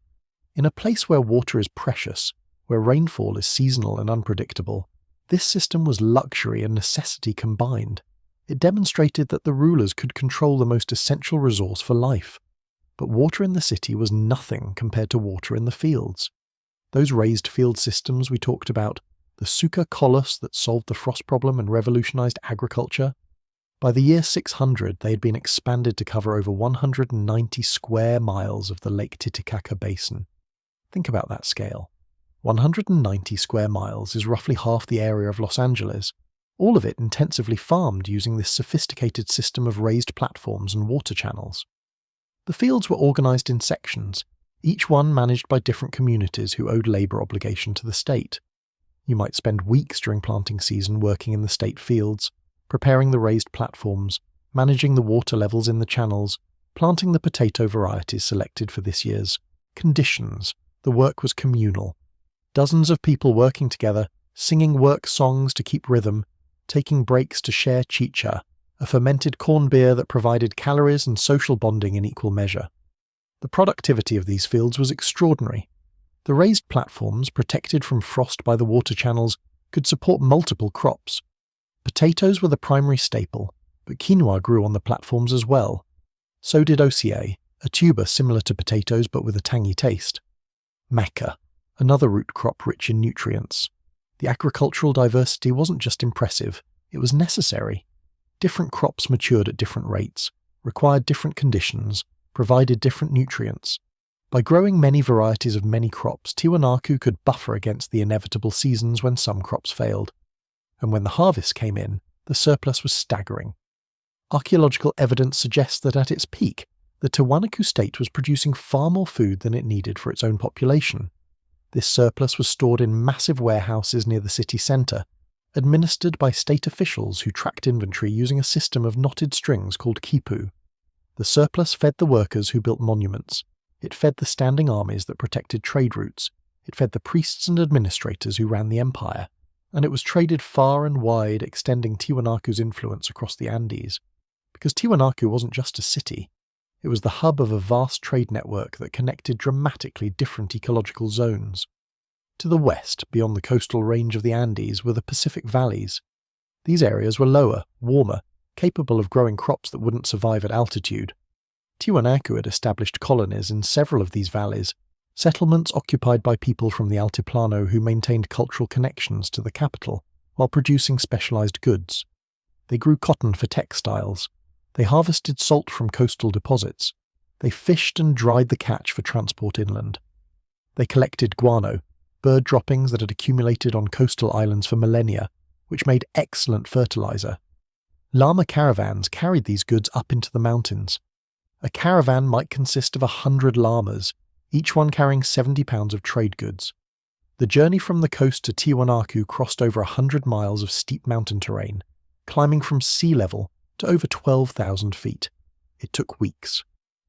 In a place where water is precious, where rainfall is seasonal and unpredictable, this system was luxury and necessity combined. It demonstrated that the rulers could control the most essential resource for life. but water in the city was nothing compared to water in the fields. Those raised field systems we talked about, the Suca Colossus that solved the frost problem and revolutionized agriculture, by the year 600 they had been expanded to cover over 190 square miles of the Lake Titicaca basin. Think about that scale. 190 square miles is roughly half the area of Los Angeles, all of it intensively farmed using this sophisticated system of raised platforms and water channels. The fields were organized in sections, each one managed by different communities who owed labor obligation to the state. You might spend weeks during planting season working in the state fields, preparing the raised platforms, managing the water levels in the channels, planting the potato varieties selected for this year's conditions. The work was communal. Dozens of people working together, singing work songs to keep rhythm, taking breaks to share chicha, a fermented corn beer that provided calories and social bonding in equal measure. The productivity of these fields was extraordinary. The raised platforms, protected from frost by the water channels, could support multiple crops. Potatoes were the primary staple, but quinoa grew on the platforms as well. So did osier, a tuber similar to potatoes but with a tangy taste. Maca, another root crop rich in nutrients. The agricultural diversity wasn't just impressive, it was necessary. Different crops matured at different rates, required different conditions, provided different nutrients. By growing many varieties of many crops, Tiwanaku could buffer against the inevitable seasons when some crops failed. And when the harvest came in, the surplus was staggering. Archaeological evidence suggests that at its peak, the Tiwanaku state was producing far more food than it needed for its own population. This surplus was stored in massive warehouses near the city centre, administered by state officials who tracked inventory using a system of knotted strings called quipu. The surplus fed the workers who built monuments. It fed the standing armies that protected trade routes. It fed the priests and administrators who ran the empire. And it was traded far and wide, extending Tiwanaku's influence across the Andes. Because Tiwanaku wasn't just a city. It was the hub of a vast trade network that connected dramatically different ecological zones. To the west, beyond the coastal range of the Andes, were the Pacific valleys. These areas were lower, warmer, capable of growing crops that wouldn't survive at altitude. Tiwanaku had established colonies in several of these valleys, settlements occupied by people from the Altiplano who maintained cultural connections to the capital while producing specialized goods. They grew cotton for textiles. They harvested salt from coastal deposits. They fished and dried the catch for transport inland. They collected guano, bird droppings that had accumulated on coastal islands for millennia, which made excellent fertilizer. Llama caravans carried these goods up into the mountains. A caravan might consist of 100 llamas, each one carrying 70 pounds of trade goods. The journey from the coast to Tiwanaku crossed over 100 miles of steep mountain terrain, climbing from sea level to over 12,000 feet. It took weeks.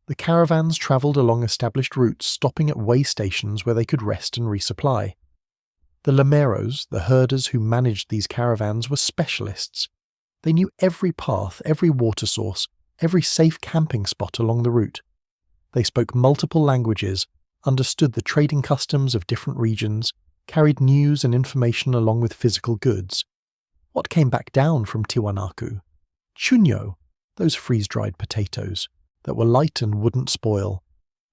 The caravans travelled along established routes, stopping at way stations where they could rest and resupply. The lameros, the herders who managed these caravans, were specialists. They knew every path, every water source, every safe camping spot along the route. They spoke multiple languages, understood the trading customs of different regions, carried news and information along with physical goods. What came back down from Tiwanaku? Chuño, those freeze-dried potatoes, that were light and wouldn't spoil.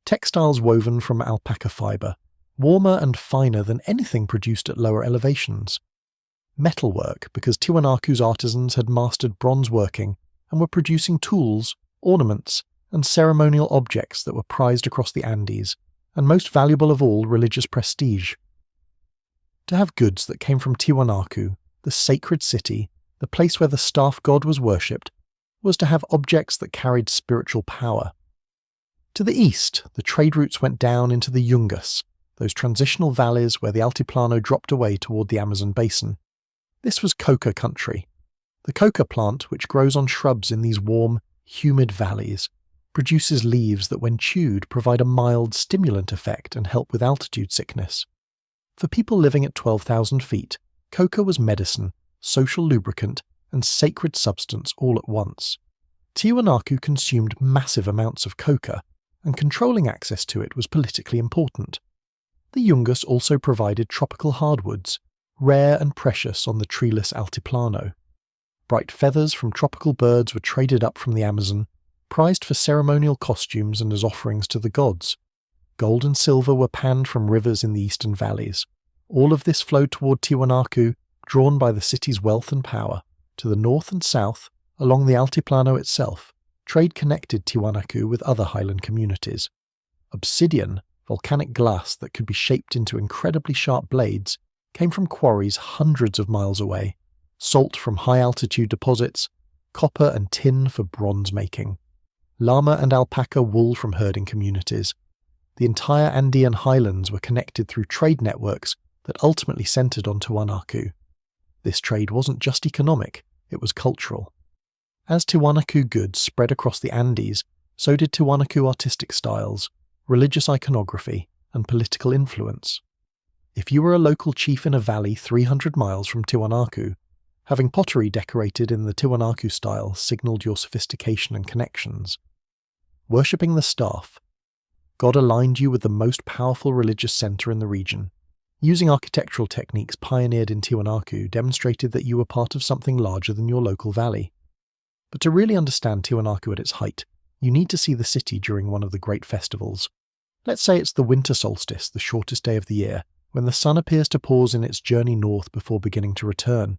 Textiles woven from alpaca fibre, warmer and finer than anything produced at lower elevations. Metalwork, because Tiwanaku's artisans had mastered bronze working and were producing tools, ornaments, and ceremonial objects that were prized across the Andes, and most valuable of all, religious prestige. To have goods that came from Tiwanaku, the sacred city, the place where the staff god was worshipped, was to have objects that carried spiritual power. To the east, the trade routes went down into the Yungas, those transitional valleys where the Altiplano dropped away toward the Amazon basin. This was coca country. The coca plant, which grows on shrubs in these warm, humid valleys, produces leaves that when chewed provide a mild stimulant effect and help with altitude sickness. For people living at 12,000 feet, coca was medicine, social lubricant, and sacred substance all at once. Tiwanaku consumed massive amounts of coca, and controlling access to it was politically important. The Yungas also provided tropical hardwoods, rare and precious on the treeless Altiplano. Bright feathers from tropical birds were traded up from the Amazon, prized for ceremonial costumes and as offerings to the gods. Gold and silver were panned from rivers in the eastern valleys. All of this flowed toward Tiwanaku, drawn by the city's wealth and power. To the north and south, along the Altiplano itself, trade connected Tiwanaku with other highland communities. Obsidian, volcanic glass that could be shaped into incredibly sharp blades, came from quarries hundreds of miles away, salt from high-altitude deposits, copper and tin for bronze making, llama and alpaca wool from herding communities. The entire Andean highlands were connected through trade networks that ultimately centered on Tiwanaku. This trade wasn't just economic, it was cultural. As Tiwanaku goods spread across the Andes, so did Tiwanaku artistic styles, religious iconography, and political influence. If you were a local chief in a valley 300 miles from Tiwanaku, having pottery decorated in the Tiwanaku style signaled your sophistication and connections. Worshipping the staff, God aligned you with the most powerful religious center in the region. Using architectural techniques pioneered in Tiwanaku demonstrated that you were part of something larger than your local valley. But to really understand Tiwanaku at its height, you need to see the city during one of the great festivals. Let's say it's the winter solstice, the shortest day of the year, when the sun appears to pause in its journey north before beginning to return.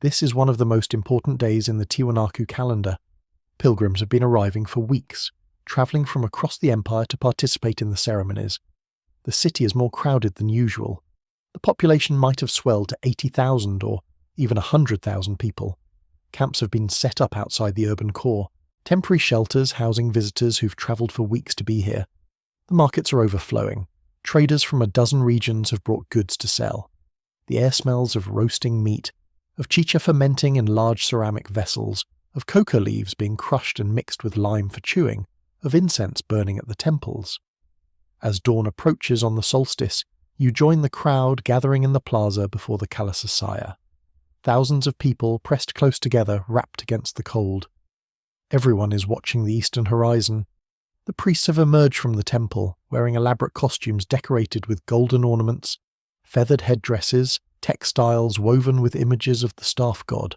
This is one of the most important days in the Tiwanaku calendar. Pilgrims have been arriving for weeks, travelling from across the empire to participate in the ceremonies. The city is more crowded than usual. The population might have swelled to 80,000 or even 100,000 people. Camps have been set up outside the urban core, temporary shelters housing visitors who've travelled for weeks to be here. The markets are overflowing. Traders from a dozen regions have brought goods to sell. The air smells of roasting meat, of chicha fermenting in large ceramic vessels, of coca leaves being crushed and mixed with lime for chewing, of incense burning at the temples. As dawn approaches on the solstice, you join the crowd gathering in the plaza before the Kalasasaya. Thousands of people pressed close together, wrapped against the cold. Everyone is watching the eastern horizon. The priests have emerged from the temple, wearing elaborate costumes decorated with golden ornaments, feathered headdresses, textiles woven with images of the staff god.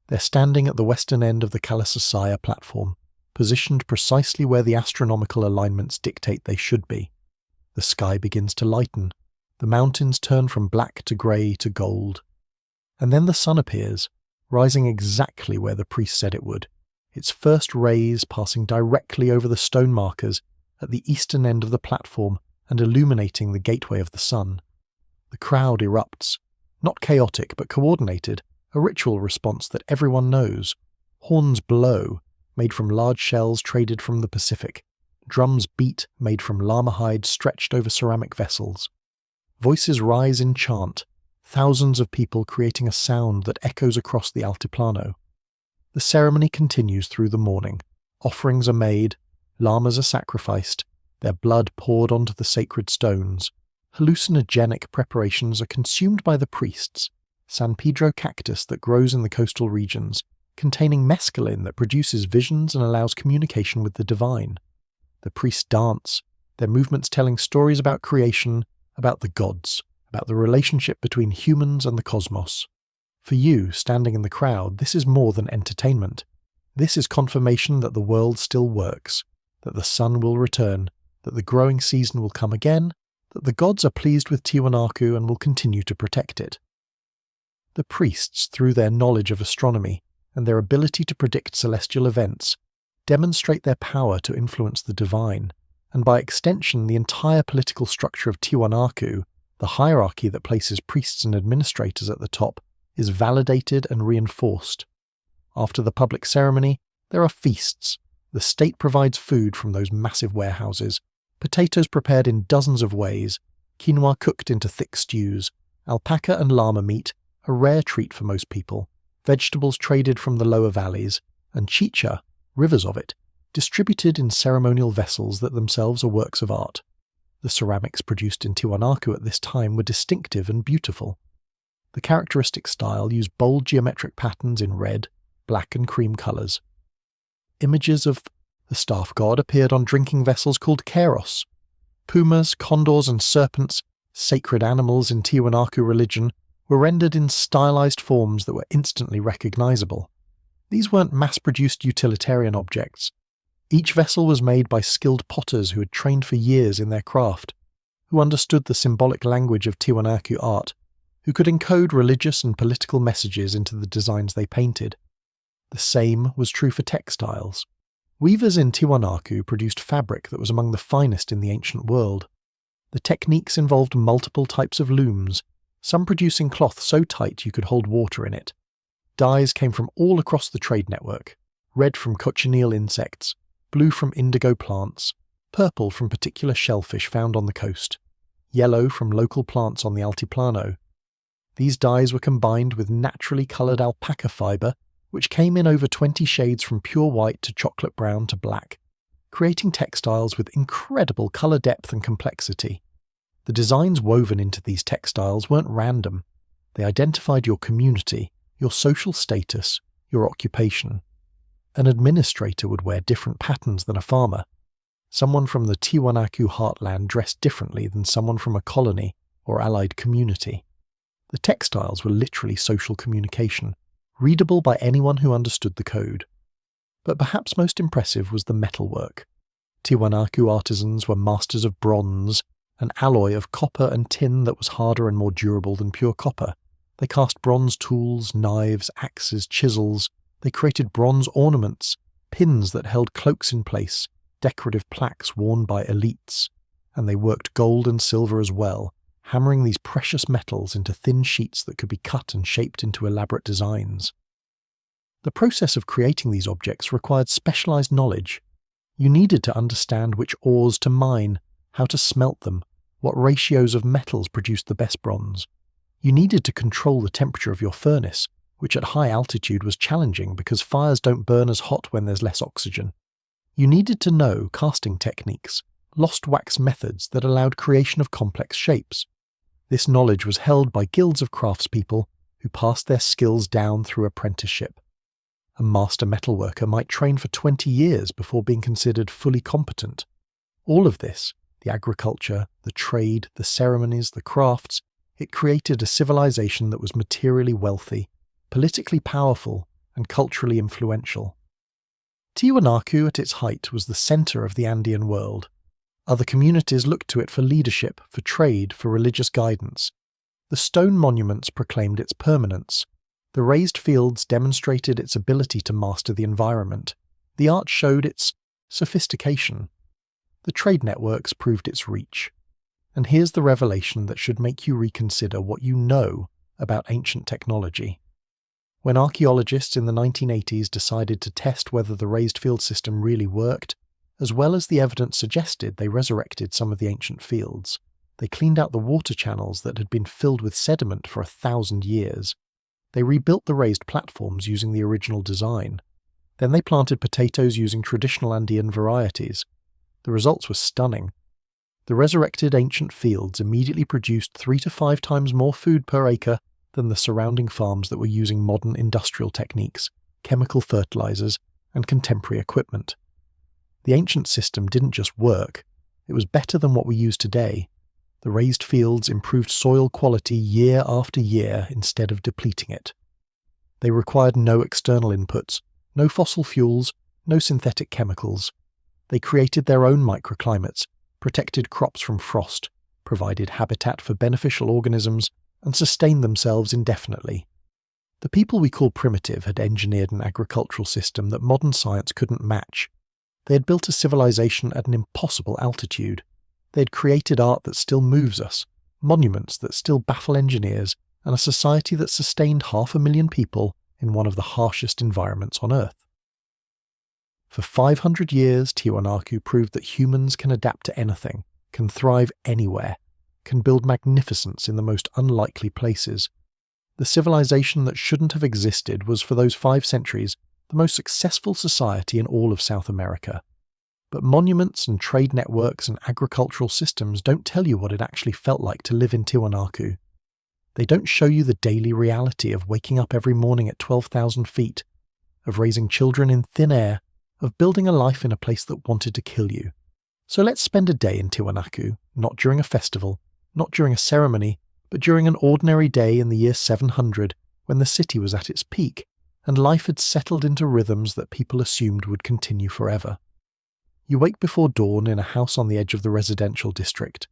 They're standing at the western end of the Kalasasaya platform, positioned precisely where the astronomical alignments dictate they should be. The sky begins to lighten. The mountains turn from black to grey to gold. And then the sun appears, rising exactly where the priest said it would, its first rays passing directly over the stone markers at the eastern end of the platform and illuminating the gateway of the sun. The crowd erupts, not chaotic but coordinated, a ritual response that everyone knows. Horns blow, made from large shells traded from the Pacific. Drums beat, made from llama hide stretched over ceramic vessels. Voices rise in chant, thousands of people creating a sound that echoes across the Altiplano. The ceremony continues through the morning. Offerings are made, llamas are sacrificed, their blood poured onto the sacred stones. Hallucinogenic preparations are consumed by the priests. San Pedro cactus that grows in the coastal regions, containing mescaline that produces visions and allows communication with the divine. The priests dance, their movements telling stories about creation, about the gods, about the relationship between humans and the cosmos. For you, standing in the crowd, this is more than entertainment. This is confirmation that the world still works, that the sun will return, that the growing season will come again, that the gods are pleased with Tiwanaku and will continue to protect it. The priests, through their knowledge of astronomy and their ability to predict celestial events, demonstrate their power to influence the divine, and by extension the entire political structure of Tiwanaku, the hierarchy that places priests and administrators at the top, is validated and reinforced. After the public ceremony, there are feasts. The state provides food from those massive warehouses, potatoes prepared in dozens of ways, quinoa cooked into thick stews, alpaca and llama meat, a rare treat for most people, vegetables traded from the lower valleys, and chicha, rivers of it, distributed in ceremonial vessels that themselves are works of art. The ceramics produced in Tiwanaku at this time were distinctive and beautiful. The characteristic style used bold geometric patterns in red, black and cream colours. Images of the staff god appeared on drinking vessels called keros. Pumas, condors and serpents, sacred animals in Tiwanaku religion, were rendered in stylized forms that were instantly recognizable. These weren't mass-produced utilitarian objects. Each vessel was made by skilled potters who had trained for years in their craft, who understood the symbolic language of Tiwanaku art, who could encode religious and political messages into the designs they painted. The same was true for textiles. Weavers in Tiwanaku produced fabric that was among the finest in the ancient world. The techniques involved multiple types of looms, some producing cloth so tight you could hold water in it. Dyes came from all across the trade network: red from cochineal insects, blue from indigo plants, purple from particular shellfish found on the coast, yellow from local plants on the Altiplano. These dyes were combined with naturally coloured alpaca fibre, which came in over 20 shades from pure white to chocolate brown to black, creating textiles with incredible colour depth and complexity. The designs woven into these textiles weren't random. They identified your community, your social status, your occupation. An administrator would wear different patterns than a farmer. Someone from the Tiwanaku heartland dressed differently than someone from a colony or allied community. The textiles were literally social communication, readable by anyone who understood the code. But perhaps most impressive was the metalwork. Tiwanaku artisans were masters of bronze, an alloy of copper and tin that was harder and more durable than pure copper. They cast bronze tools, knives, axes, chisels. They created bronze ornaments, pins that held cloaks in place, decorative plaques worn by elites. And they worked gold and silver as well, hammering these precious metals into thin sheets that could be cut and shaped into elaborate designs. The process of creating these objects required specialized knowledge. You needed to understand which ores to mine, how to smelt them, what ratios of metals produced the best bronze. You needed to control the temperature of your furnace, which at high altitude was challenging because fires don't burn as hot when there's less oxygen. You needed to know casting techniques, lost wax methods that allowed creation of complex shapes. This knowledge was held by guilds of craftspeople who passed their skills down through apprenticeship. A master metalworker might train for 20 years before being considered fully competent. All of this, the agriculture, the trade, the ceremonies, the crafts, it created a civilization that was materially wealthy, politically powerful, and culturally influential. Tiwanaku at its height was the center of the Andean world. Other communities looked to it for leadership, for trade, for religious guidance. The stone monuments proclaimed its permanence. The raised fields demonstrated its ability to master the environment. The art showed its sophistication. The trade networks proved its reach. And here's the revelation that should make you reconsider what you know about ancient technology. When archaeologists in the 1980s decided to test whether the raised field system really worked, as well as the evidence suggested, they resurrected some of the ancient fields. They cleaned out the water channels that had been filled with sediment for 1,000 years. They rebuilt the raised platforms using the original design. Then they planted potatoes using traditional Andean varieties. The results were stunning. The resurrected ancient fields immediately produced 3 to 5 times more food per acre than the surrounding farms that were using modern industrial techniques, chemical fertilizers, and contemporary equipment. The ancient system didn't just work, it was better than what we use today. The raised fields improved soil quality year after year instead of depleting it. They required no external inputs, no fossil fuels, no synthetic chemicals. They created their own microclimates, protected crops from frost, provided habitat for beneficial organisms, and sustained themselves indefinitely. The people we call primitive had engineered an agricultural system that modern science couldn't match. They had built a civilization at an impossible altitude. They had created art that still moves us, monuments that still baffle engineers, and a society that sustained 500,000 people in one of the harshest environments on Earth. For 500 years, Tiwanaku proved that humans can adapt to anything, can thrive anywhere, can build magnificence in the most unlikely places. The civilization that shouldn't have existed was, for those 5 centuries, the most successful society in all of South America. But monuments and trade networks and agricultural systems don't tell you what it actually felt like to live in Tiwanaku. They don't show you the daily reality of waking up every morning at 12,000 feet, of raising children in thin air, of building a life in a place that wanted to kill you. So let's spend a day in Tiwanaku, not during a festival, not during a ceremony, but during an ordinary day in the year 700, when the city was at its peak, and life had settled into rhythms that people assumed would continue forever. You wake before dawn in a house on the edge of the residential district.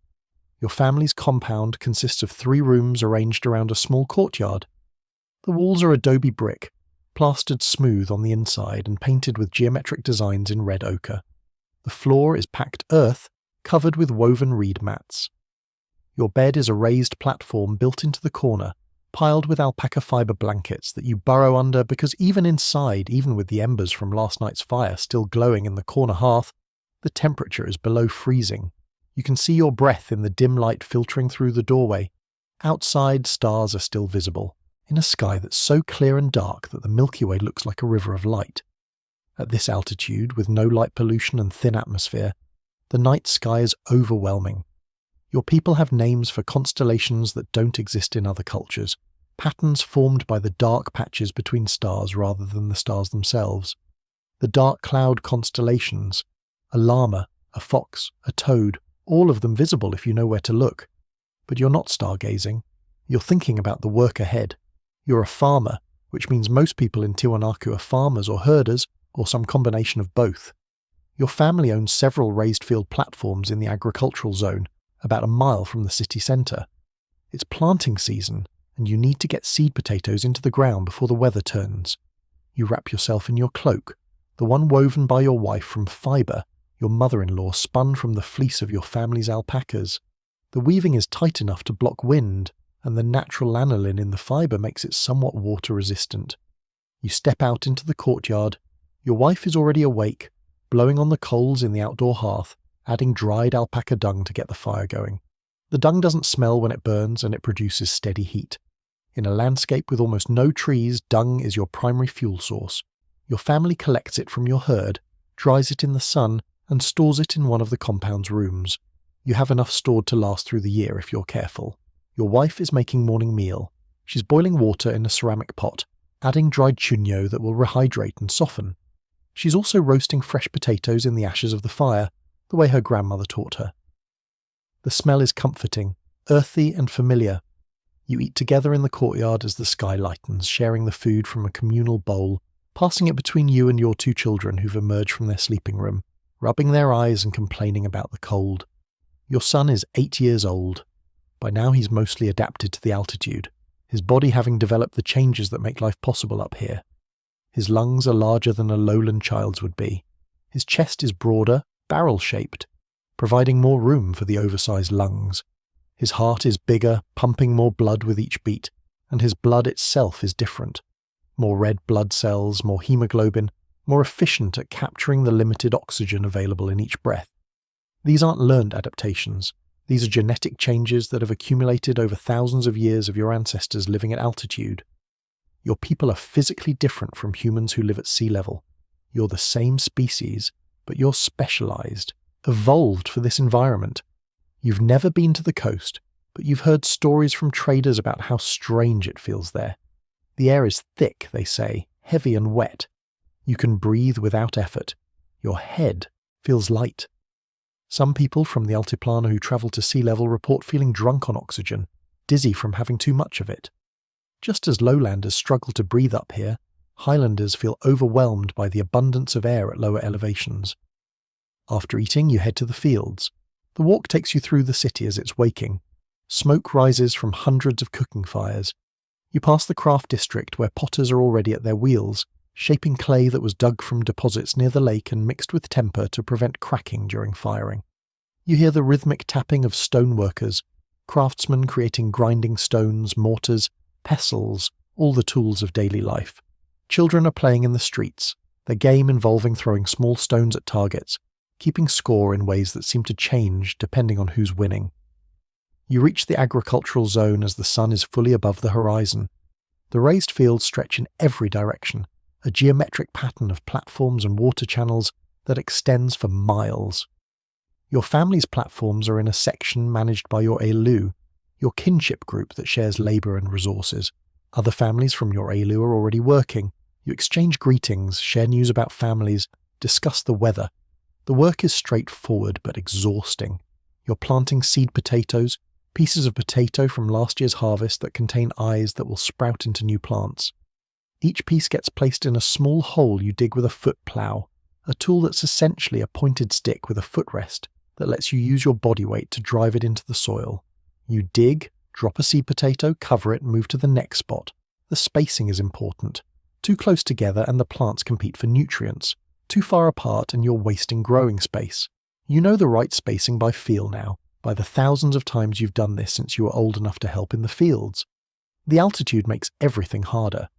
Your family's compound consists of 3 rooms arranged around a small courtyard. The walls are adobe brick, plastered smooth on the inside and painted with geometric designs in red ochre. The floor is packed earth, covered with woven reed mats. Your bed is a raised platform built into the corner, piled with alpaca fibre blankets that you burrow under because even inside, even with the embers from last night's fire still glowing in the corner hearth, the temperature is below freezing. You can see your breath in the dim light filtering through the doorway. Outside, stars are still visible, in a sky that's so clear and dark that the Milky Way looks like a river of light. At this altitude, with no light pollution and thin atmosphere, the night sky is overwhelming. Your people have names for constellations that don't exist in other cultures, patterns formed by the dark patches between stars rather than the stars themselves. The dark cloud constellations, a llama, a fox, a toad, all of them visible if you know where to look. But you're not stargazing. You're thinking about the work ahead. You're a farmer, which means most people in Tiwanaku are farmers or herders, or some combination of both. Your family owns several raised field platforms in the agricultural zone, about a mile from the city centre. It's planting season, and you need to get seed potatoes into the ground before the weather turns. You wrap yourself in your cloak, the one woven by your wife from fibre your mother-in-law spun from the fleece of your family's alpacas. The weaving is tight enough to block wind, and the natural lanolin in the fibre makes it somewhat water-resistant. You step out into the courtyard. Your wife is already awake, blowing on the coals in the outdoor hearth, adding dried alpaca dung to get the fire going. The dung doesn't smell when it burns, and it produces steady heat. In a landscape with almost no trees, dung is your primary fuel source. Your family collects it from your herd, dries it in the sun, and stores it in one of the compound's rooms. You have enough stored to last through the year if you're careful. Your wife is making morning meal. She's boiling water in a ceramic pot, adding dried chunyo that will rehydrate and soften. She's also roasting fresh potatoes in the ashes of the fire, the way her grandmother taught her. The smell is comforting, earthy and familiar. You eat together in the courtyard as the sky lightens, sharing the food from a communal bowl, passing it between you and your 2 children who've emerged from their sleeping room, rubbing their eyes and complaining about the cold. Your son is 8 years old. By now he's mostly adapted to the altitude, his body having developed the changes that make life possible up here. His lungs are larger than a lowland child's would be. His chest is broader, barrel-shaped, providing more room for the oversized lungs. His heart is bigger, pumping more blood with each beat, and his blood itself is different. More red blood cells, more hemoglobin, more efficient at capturing the limited oxygen available in each breath. These aren't learned adaptations. These are genetic changes that have accumulated over thousands of years of your ancestors living at altitude. Your people are physically different from humans who live at sea level. You're the same species, but you're specialized, evolved for this environment. You've never been to the coast, but you've heard stories from traders about how strange it feels there. The air is thick, they say, heavy and wet. You can breathe without effort. Your head feels light. Some people from the Altiplano who travel to sea level report feeling drunk on oxygen, dizzy from having too much of it. Just as lowlanders struggle to breathe up here, highlanders feel overwhelmed by the abundance of air at lower elevations. After eating, you head to the fields. The walk takes you through the city as it's waking. Smoke rises from hundreds of cooking fires. You pass the craft district where potters are already at their wheels, shaping clay that was dug from deposits near the lake and mixed with temper to prevent cracking during firing. You hear the rhythmic tapping of stoneworkers, craftsmen creating grinding stones, mortars, pestles, all the tools of daily life. Children are playing in the streets, their game involving throwing small stones at targets, keeping score in ways that seem to change depending on who's winning. You reach the agricultural zone as the sun is fully above the horizon. The raised fields stretch in every direction, a geometric pattern of platforms and water channels that extends for miles. Your family's platforms are in a section managed by your Elu, your kinship group that shares labour and resources. Other families from your Elu are already working. You exchange greetings, share news about families, discuss the weather. The work is straightforward but exhausting. You're planting seed potatoes, pieces of potato from last year's harvest that contain eyes that will sprout into new plants. Each piece gets placed in a small hole you dig with a foot plough, a tool that's essentially a pointed stick with a footrest that lets you use your body weight to drive it into the soil. You dig, drop a seed potato, cover it, and move to the next spot. The spacing is important. Too close together and the plants compete for nutrients. Too far apart and you're wasting growing space. You know the right spacing by feel now, by the thousands of times you've done this since you were old enough to help in the fields. The altitude makes everything harder.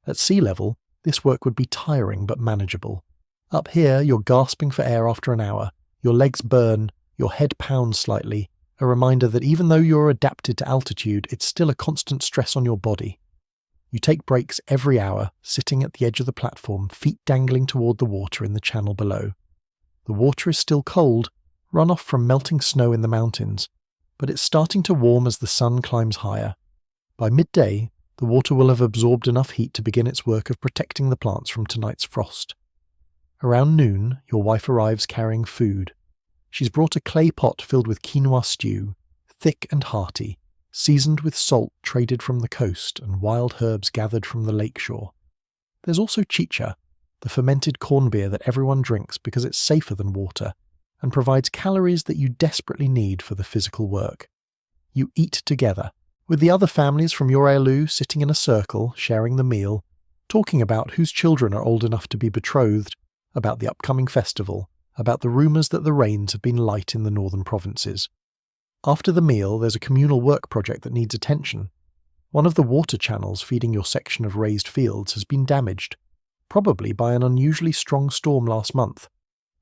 At sea level, this work would be tiring but manageable. Up here, you're gasping for air after an hour, your legs burn, your head pounds slightly, a reminder that even though you're adapted to altitude, it's still a constant stress on your body. You take breaks every hour, sitting at the edge of the platform, feet dangling toward the water in the channel below. The water is still cold, runoff from melting snow in the mountains, but it's starting to warm as the sun climbs higher. By midday, the water will have absorbed enough heat to begin its work of protecting the plants from tonight's frost. Around noon, your wife arrives carrying food. She's brought a clay pot filled with quinoa stew, thick and hearty, seasoned with salt traded from the coast and wild herbs gathered from the lakeshore. There's also chicha, the fermented corn beer that everyone drinks because it's safer than water and provides calories that you desperately need for the physical work. You eat together, with the other families from your ailu sitting in a circle, sharing the meal, talking about whose children are old enough to be betrothed, about the upcoming festival, about the rumours that the rains have been light in the northern provinces. After the meal, there's a communal work project that needs attention. One of the water channels feeding your section of raised fields has been damaged, probably by an unusually strong storm last month.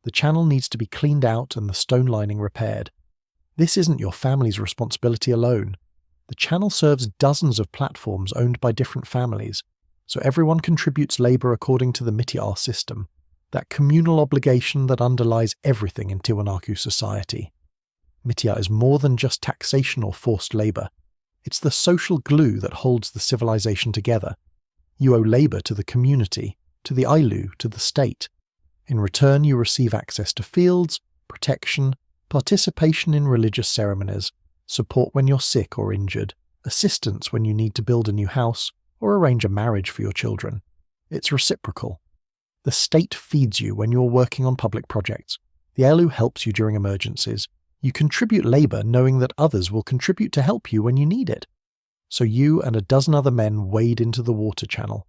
The channel needs to be cleaned out and the stone lining repaired. This isn't your family's responsibility alone. The channel serves dozens of platforms owned by different families, so everyone contributes labour according to the mitiar system, that communal obligation that underlies everything in Tiwanaku society. Mitiar is more than just taxation or forced labour. It's the social glue that holds the civilization together. You owe labour to the community, to the ailu, to the state. In return, you receive access to fields, protection, participation in religious ceremonies, support when you're sick or injured, assistance when you need to build a new house or arrange a marriage for your children. It's reciprocal. The state feeds you when you're working on public projects. The ailu helps you during emergencies. You contribute labour knowing that others will contribute to help you when you need it. So you and a dozen other men wade into the water channel.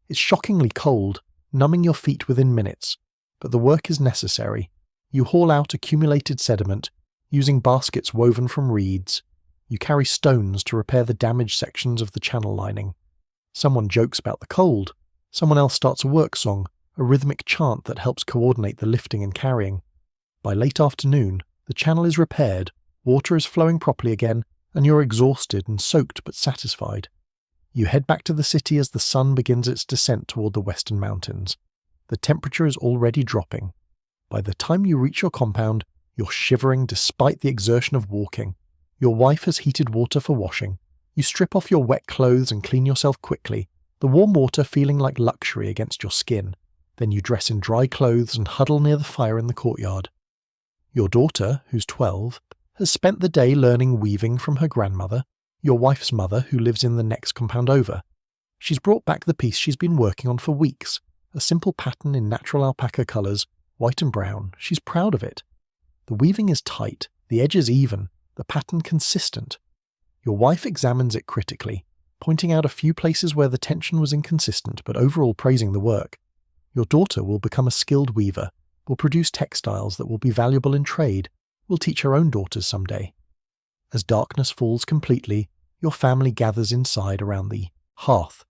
It's shockingly cold, numbing your feet within minutes, but the work is necessary. You haul out accumulated sediment, using baskets woven from reeds. You carry stones to repair the damaged sections of the channel lining. Someone jokes about the cold. Someone else starts a work song, a rhythmic chant that helps coordinate the lifting and carrying. By late afternoon, the channel is repaired, water is flowing properly again, and you're exhausted and soaked but satisfied. You head back to the city as the sun begins its descent toward the western mountains. The temperature is already dropping. By the time you reach your compound, you're shivering despite the exertion of walking. Your wife has heated water for washing. You strip off your wet clothes and clean yourself quickly, the warm water feeling like luxury against your skin. Then you dress in dry clothes and huddle near the fire in the courtyard. Your daughter, who's 12, has spent the day learning weaving from her grandmother, your wife's mother, who lives in the next compound over. She's brought back the piece she's been working on for weeks, a simple pattern in natural alpaca colours, white and brown. She's proud of it. The weaving is tight, the edges even, the pattern consistent. Your wife examines it critically, pointing out a few places where the tension was inconsistent but overall praising the work. Your daughter will become a skilled weaver, will produce textiles that will be valuable in trade, will teach her own daughters someday. As darkness falls completely, your family gathers inside around the hearth.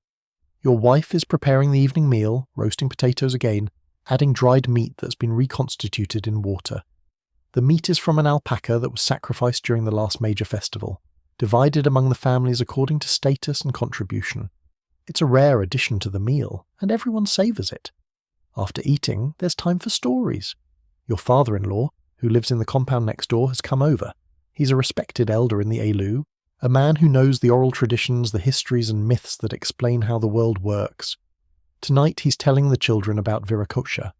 Your wife is preparing the evening meal, roasting potatoes again, adding dried meat that's been reconstituted in water. The meat is from an alpaca that was sacrificed during the last major festival, divided among the families according to status and contribution. It's a rare addition to the meal, and everyone savours it. After eating, there's time for stories. Your father-in-law, who lives in the compound next door, has come over. He's a respected elder in the ailu, a man who knows the oral traditions, the histories and myths that explain how the world works. Tonight he's telling the children about Viracocha,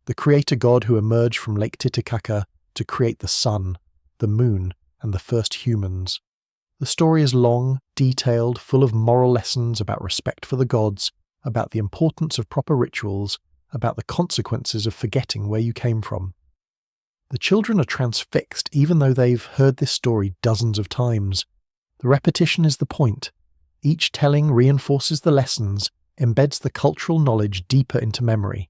the creator god who emerged from Lake Titicaca to create the sun, the moon, and the first humans. The story is long, detailed, full of moral lessons about respect for the gods, about the importance of proper rituals, about the consequences of forgetting where you came from. The children are transfixed even though they've heard this story dozens of times. The repetition is the point. Each telling reinforces the lessons, embeds the cultural knowledge deeper into memory.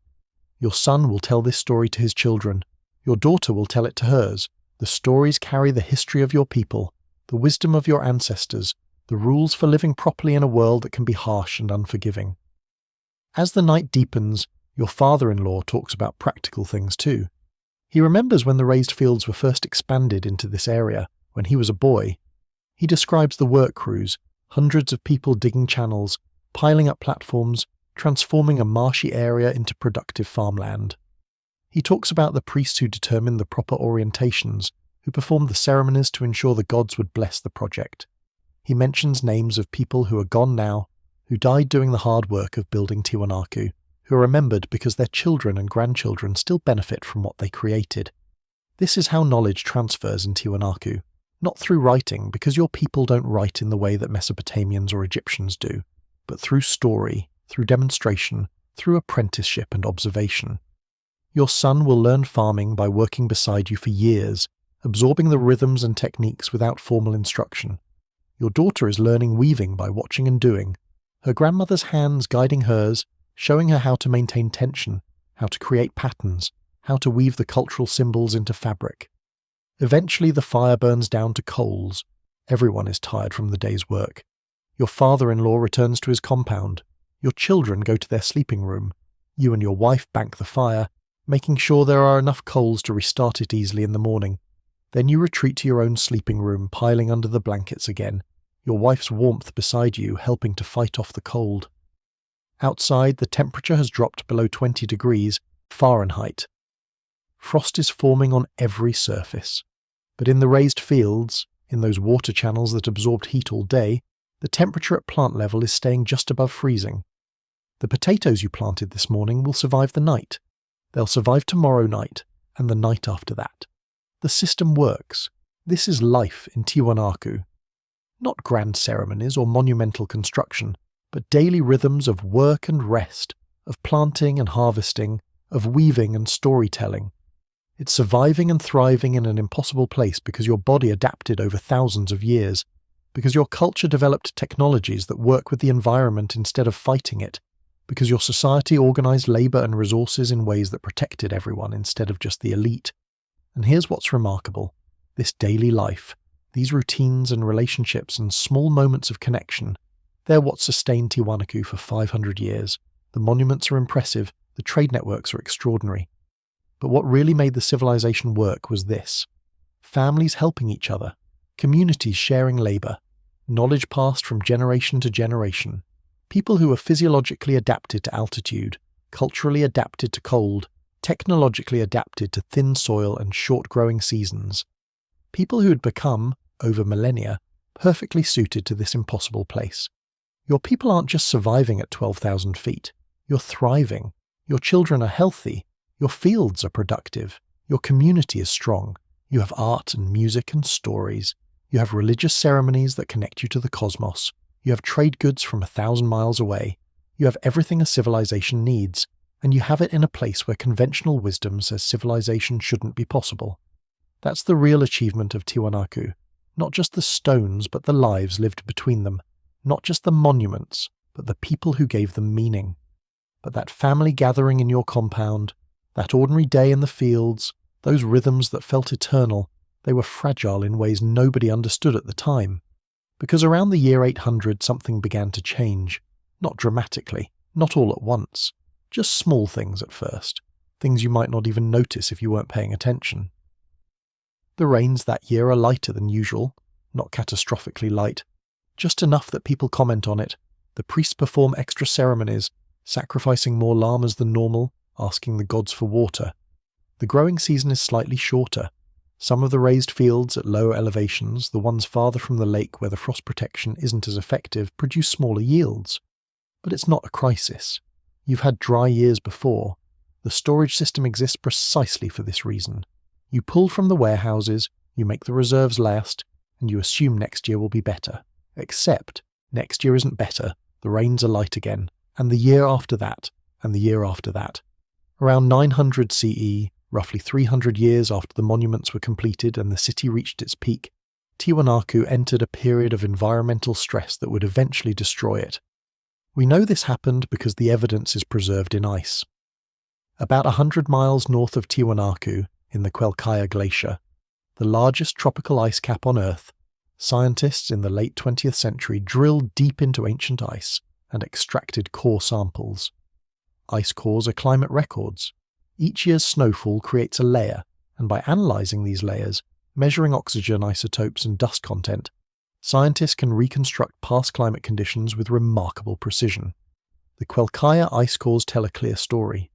Your son will tell this story to his children. Your daughter will tell it to hers. The stories carry the history of your people, the wisdom of your ancestors, the rules for living properly in a world that can be harsh and unforgiving. As the night deepens, your father-in-law talks about practical things too. He remembers when the raised fields were first expanded into this area, when he was a boy. He describes the work crews, hundreds of people digging channels, piling up platforms, transforming a marshy area into productive farmland. He talks about the priests who determined the proper orientations, who performed the ceremonies to ensure the gods would bless the project. He mentions names of people who are gone now, who died doing the hard work of building Tiwanaku, who are remembered because their children and grandchildren still benefit from what they created. This is how knowledge transfers in Tiwanaku, not through writing, because your people don't write in the way that Mesopotamians or Egyptians do, but through story, through demonstration, through apprenticeship and observation. Your son will learn farming by working beside you for years, absorbing the rhythms and techniques without formal instruction. Your daughter is learning weaving by watching and doing, her grandmother's hands guiding hers, showing her how to maintain tension, how to create patterns, how to weave the cultural symbols into fabric. Eventually the fire burns down to coals. Everyone is tired from the day's work. Your father-in-law returns to his compound. Your children go to their sleeping room. You and your wife bank the fire, making sure there are enough coals to restart it easily in the morning. Then you retreat to your own sleeping room, piling under the blankets again, your wife's warmth beside you helping to fight off the cold. Outside, the temperature has dropped below 20 degrees Fahrenheit. Frost is forming on every surface. But in the raised fields, in those water channels that absorbed heat all day, the temperature at plant level is staying just above freezing. The potatoes you planted this morning will survive the night. They'll survive tomorrow night, and the night after that. The system works. This is life in Tiwanaku. Not grand ceremonies or monumental construction, but daily rhythms of work and rest, of planting and harvesting, of weaving and storytelling. It's surviving and thriving in an impossible place because your body adapted over thousands of years, because your culture developed technologies that work with the environment instead of fighting it, because your society organized labor and resources in ways that protected everyone instead of just the elite. And here's what's remarkable. This daily life, these routines and relationships and small moments of connection, they're what sustained Tiwanaku for 500 years. The monuments are impressive, the trade networks are extraordinary. But what really made the civilization work was this. Families helping each other, communities sharing labor, knowledge passed from generation to generation, people who were physiologically adapted to altitude, culturally adapted to cold, technologically adapted to thin soil and short-growing seasons. People who had become, over millennia, perfectly suited to this impossible place. Your people aren't just surviving at 12,000 feet. You're thriving. Your children are healthy. Your fields are productive. Your community is strong. You have art and music and stories. You have religious ceremonies that connect you to the cosmos. You have trade goods from 1,000 miles away. You have everything a civilization needs, and you have it in a place where conventional wisdom says civilization shouldn't be possible. That's the real achievement of Tiwanaku. Not just the stones, but the lives lived between them. Not just the monuments, but the people who gave them meaning. But that family gathering in your compound, that ordinary day in the fields, those rhythms that felt eternal, they were fragile in ways nobody understood at the time. Because around the year 800 something began to change. Not dramatically, not all at once. Just small things at first. Things you might not even notice if you weren't paying attention. The rains that year are lighter than usual, not catastrophically light. Just enough that people comment on it. The priests perform extra ceremonies, sacrificing more llamas than normal, asking the gods for water. The growing season is slightly shorter. Some of the raised fields at lower elevations, the ones farther from the lake where the frost protection isn't as effective, produce smaller yields. But it's not a crisis. You've had dry years before. The storage system exists precisely for this reason. You pull from the warehouses, you make the reserves last, and you assume next year will be better. Except, next year isn't better, the rains are light again, and the year after that, and the year after that. Around 900 CE, roughly 300 years after the monuments were completed and the city reached its peak, Tiwanaku entered a period of environmental stress that would eventually destroy it. We know this happened because the evidence is preserved in ice. About 100 miles north of Tiwanaku, in the Quelccaya Glacier, the largest tropical ice cap on Earth, scientists in the late 20th century drilled deep into ancient ice and extracted core samples. Ice cores are climate records. Each year's snowfall creates a layer, and by analysing these layers, measuring oxygen isotopes and dust content, scientists can reconstruct past climate conditions with remarkable precision. The Quelccaya ice cores tell a clear story.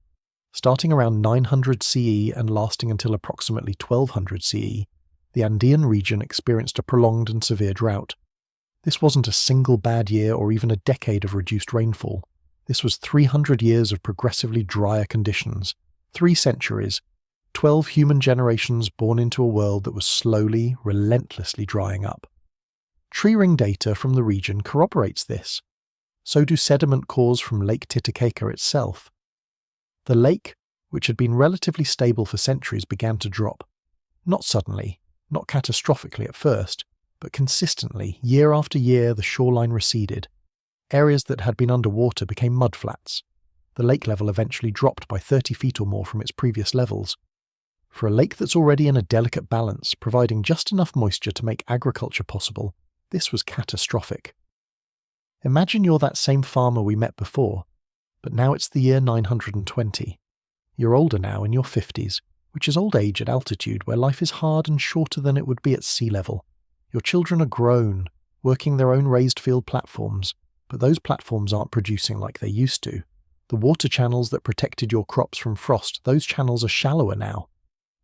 Starting around 900 CE and lasting until approximately 1200 CE, the Andean region experienced a prolonged and severe drought. This wasn't a single bad year or even a decade of reduced rainfall. This was 300 years of progressively drier conditions, 3 centuries, 12 human generations born into a world that was slowly, relentlessly drying up. Tree ring data from the region corroborates this. So do sediment cores from Lake Titicaca itself. The lake, which had been relatively stable for centuries, began to drop. Not suddenly, not catastrophically at first, but consistently, year after year, the shoreline receded. Areas that had been underwater became mudflats. The lake level eventually dropped by 30 feet or more from its previous levels. For a lake that's already in a delicate balance, providing just enough moisture to make agriculture possible, this was catastrophic. Imagine you're that same farmer we met before, but now it's the year 920. You're older now, in your 50s, which is old age at altitude where life is hard and shorter than it would be at sea level. Your children are grown, working their own raised field platforms, but those platforms aren't producing like they used to. The water channels that protected your crops from frost, those channels are shallower now.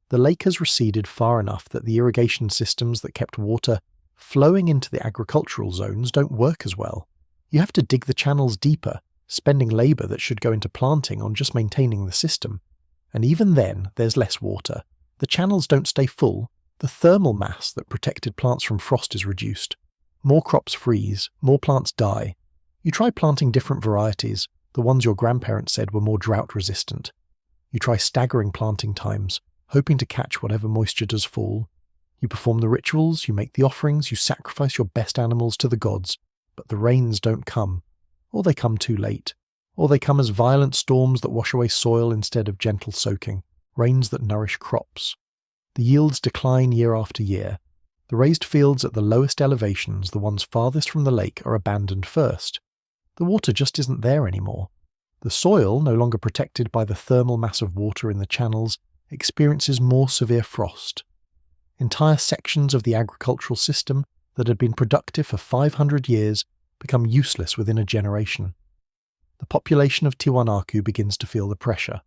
The lake has receded far enough that the irrigation systems that kept water flowing into the agricultural zones don't work as well. You have to dig the channels deeper, spending labour that should go into planting on just maintaining the system. And even then, there's less water. The channels don't stay full. The thermal mass that protected plants from frost is reduced. More crops freeze, more plants die. You try planting different varieties, the ones your grandparents said were more drought-resistant. You try staggering planting times, hoping to catch whatever moisture does fall. You perform the rituals, you make the offerings, you sacrifice your best animals to the gods, but the rains don't come. Or they come too late. Or they come as violent storms that wash away soil instead of gentle soaking, rains that nourish crops. The yields decline year after year. The raised fields at the lowest elevations, the ones farthest from the lake, are abandoned first. The water just isn't there anymore. The soil, no longer protected by the thermal mass of water in the channels, experiences more severe frost. Entire sections of the agricultural system that had been productive for 500 years become useless within a generation. The population of Tiwanaku begins to feel the pressure.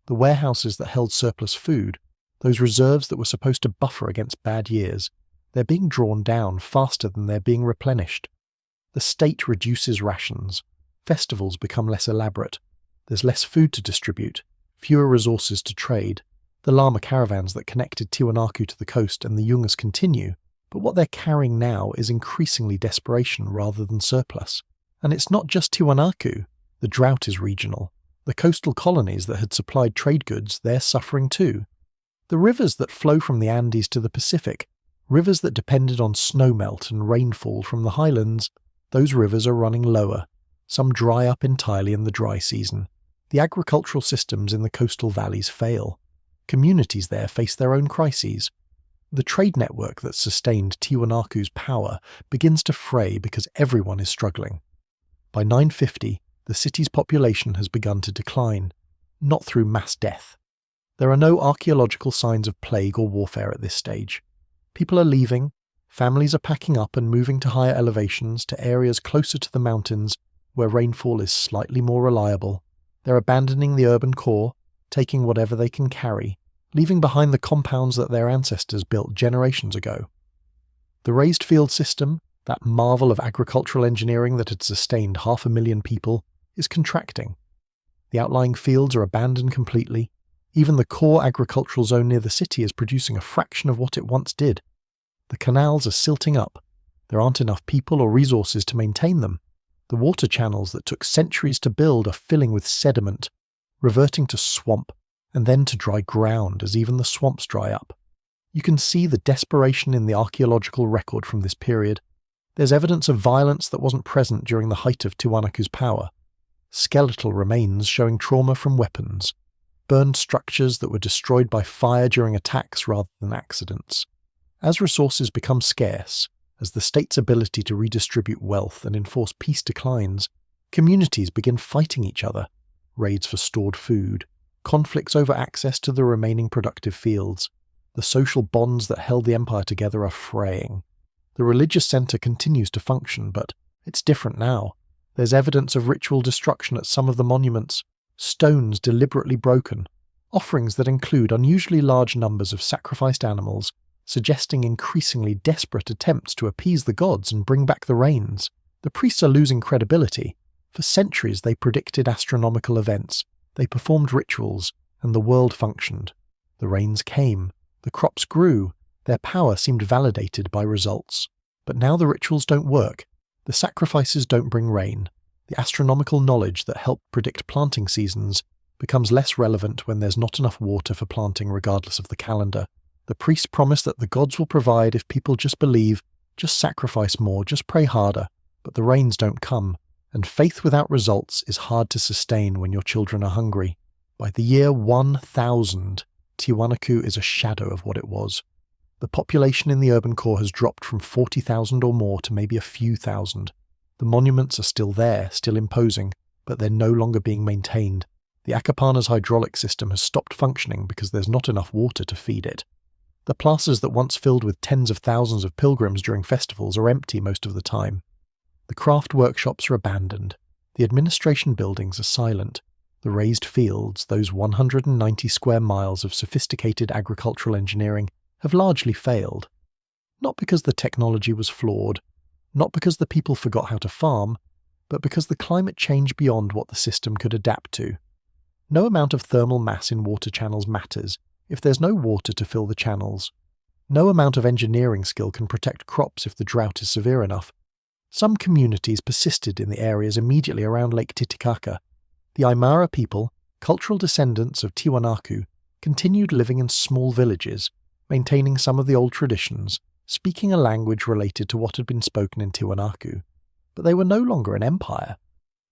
The warehouses that held surplus food, those reserves that were supposed to buffer against bad years, they're being drawn down faster than they're being replenished. The state reduces rations. Festivals become less elaborate. There's less food to distribute, fewer resources to trade. The llama caravans that connected Tiwanaku to the coast and the Yungas continue, but what they're carrying now is increasingly desperation rather than surplus. And it's not just Tiwanaku. The drought is regional. The coastal colonies that had supplied trade goods, they're suffering too. The rivers that flow from the Andes to the Pacific, rivers that depended on snowmelt and rainfall from the highlands, those rivers are running lower. Some dry up entirely in the dry season. The agricultural systems in the coastal valleys fail. Communities there face their own crises. The trade network that sustained Tiwanaku's power begins to fray because everyone is struggling. By 950, the city's population has begun to decline, not through mass death. There are no archaeological signs of plague or warfare at this stage. People are leaving, families are packing up and moving to higher elevations, to areas closer to the mountains where rainfall is slightly more reliable. They're abandoning the urban core, taking whatever they can carry, leaving behind the compounds that their ancestors built generations ago. The raised field system, that marvel of agricultural engineering that had sustained 500,000 people, is contracting. The outlying fields are abandoned completely. Even the core agricultural zone near the city is producing a fraction of what it once did. The canals are silting up. There aren't enough people or resources to maintain them. The water channels that took centuries to build are filling with sediment, reverting to swamp, and then to dry ground as even the swamps dry up. You can see the desperation in the archaeological record from this period. There's evidence of violence that wasn't present during the height of Tiwanaku's power. Skeletal remains showing trauma from weapons, burned structures that were destroyed by fire during attacks rather than accidents. As resources become scarce, as the state's ability to redistribute wealth and enforce peace declines, communities begin fighting each other. Raids for stored food, conflicts over access to the remaining productive fields. The social bonds that held the empire together are fraying. The religious centre continues to function, but it's different now. There's evidence of ritual destruction at some of the monuments, stones deliberately broken, offerings that include unusually large numbers of sacrificed animals, suggesting increasingly desperate attempts to appease the gods and bring back the rains. The priests are losing credibility. For centuries they predicted astronomical events, they performed rituals, and the world functioned. The rains came, the crops grew, their power seemed validated by results. But now the rituals don't work, the sacrifices don't bring rain. The astronomical knowledge that helped predict planting seasons becomes less relevant when there's not enough water for planting regardless of the calendar. The priests promise that the gods will provide if people just believe, just sacrifice more, just pray harder, but the rains don't come, and faith without results is hard to sustain when your children are hungry. By the year 1000, Tiwanaku is a shadow of what it was. The population in the urban core has dropped from 40,000 or more to maybe a few thousand. The monuments are still there, still imposing, but they're no longer being maintained. The Akapana's hydraulic system has stopped functioning because there's not enough water to feed it. The plazas that once filled with tens of thousands of pilgrims during festivals are empty most of the time. The craft workshops are abandoned. The administration buildings are silent. The raised fields, those 190 square miles of sophisticated agricultural engineering, have largely failed. Not because the technology was flawed, not because the people forgot how to farm, but because the climate changed beyond what the system could adapt to. No amount of thermal mass in water channels matters if there's no water to fill the channels. No amount of engineering skill can protect crops if the drought is severe enough. Some communities persisted in the areas immediately around Lake Titicaca. The Aymara people, cultural descendants of Tiwanaku, continued living in small villages, maintaining some of the old traditions, speaking a language related to what had been spoken in Tiwanaku. But they were no longer an empire.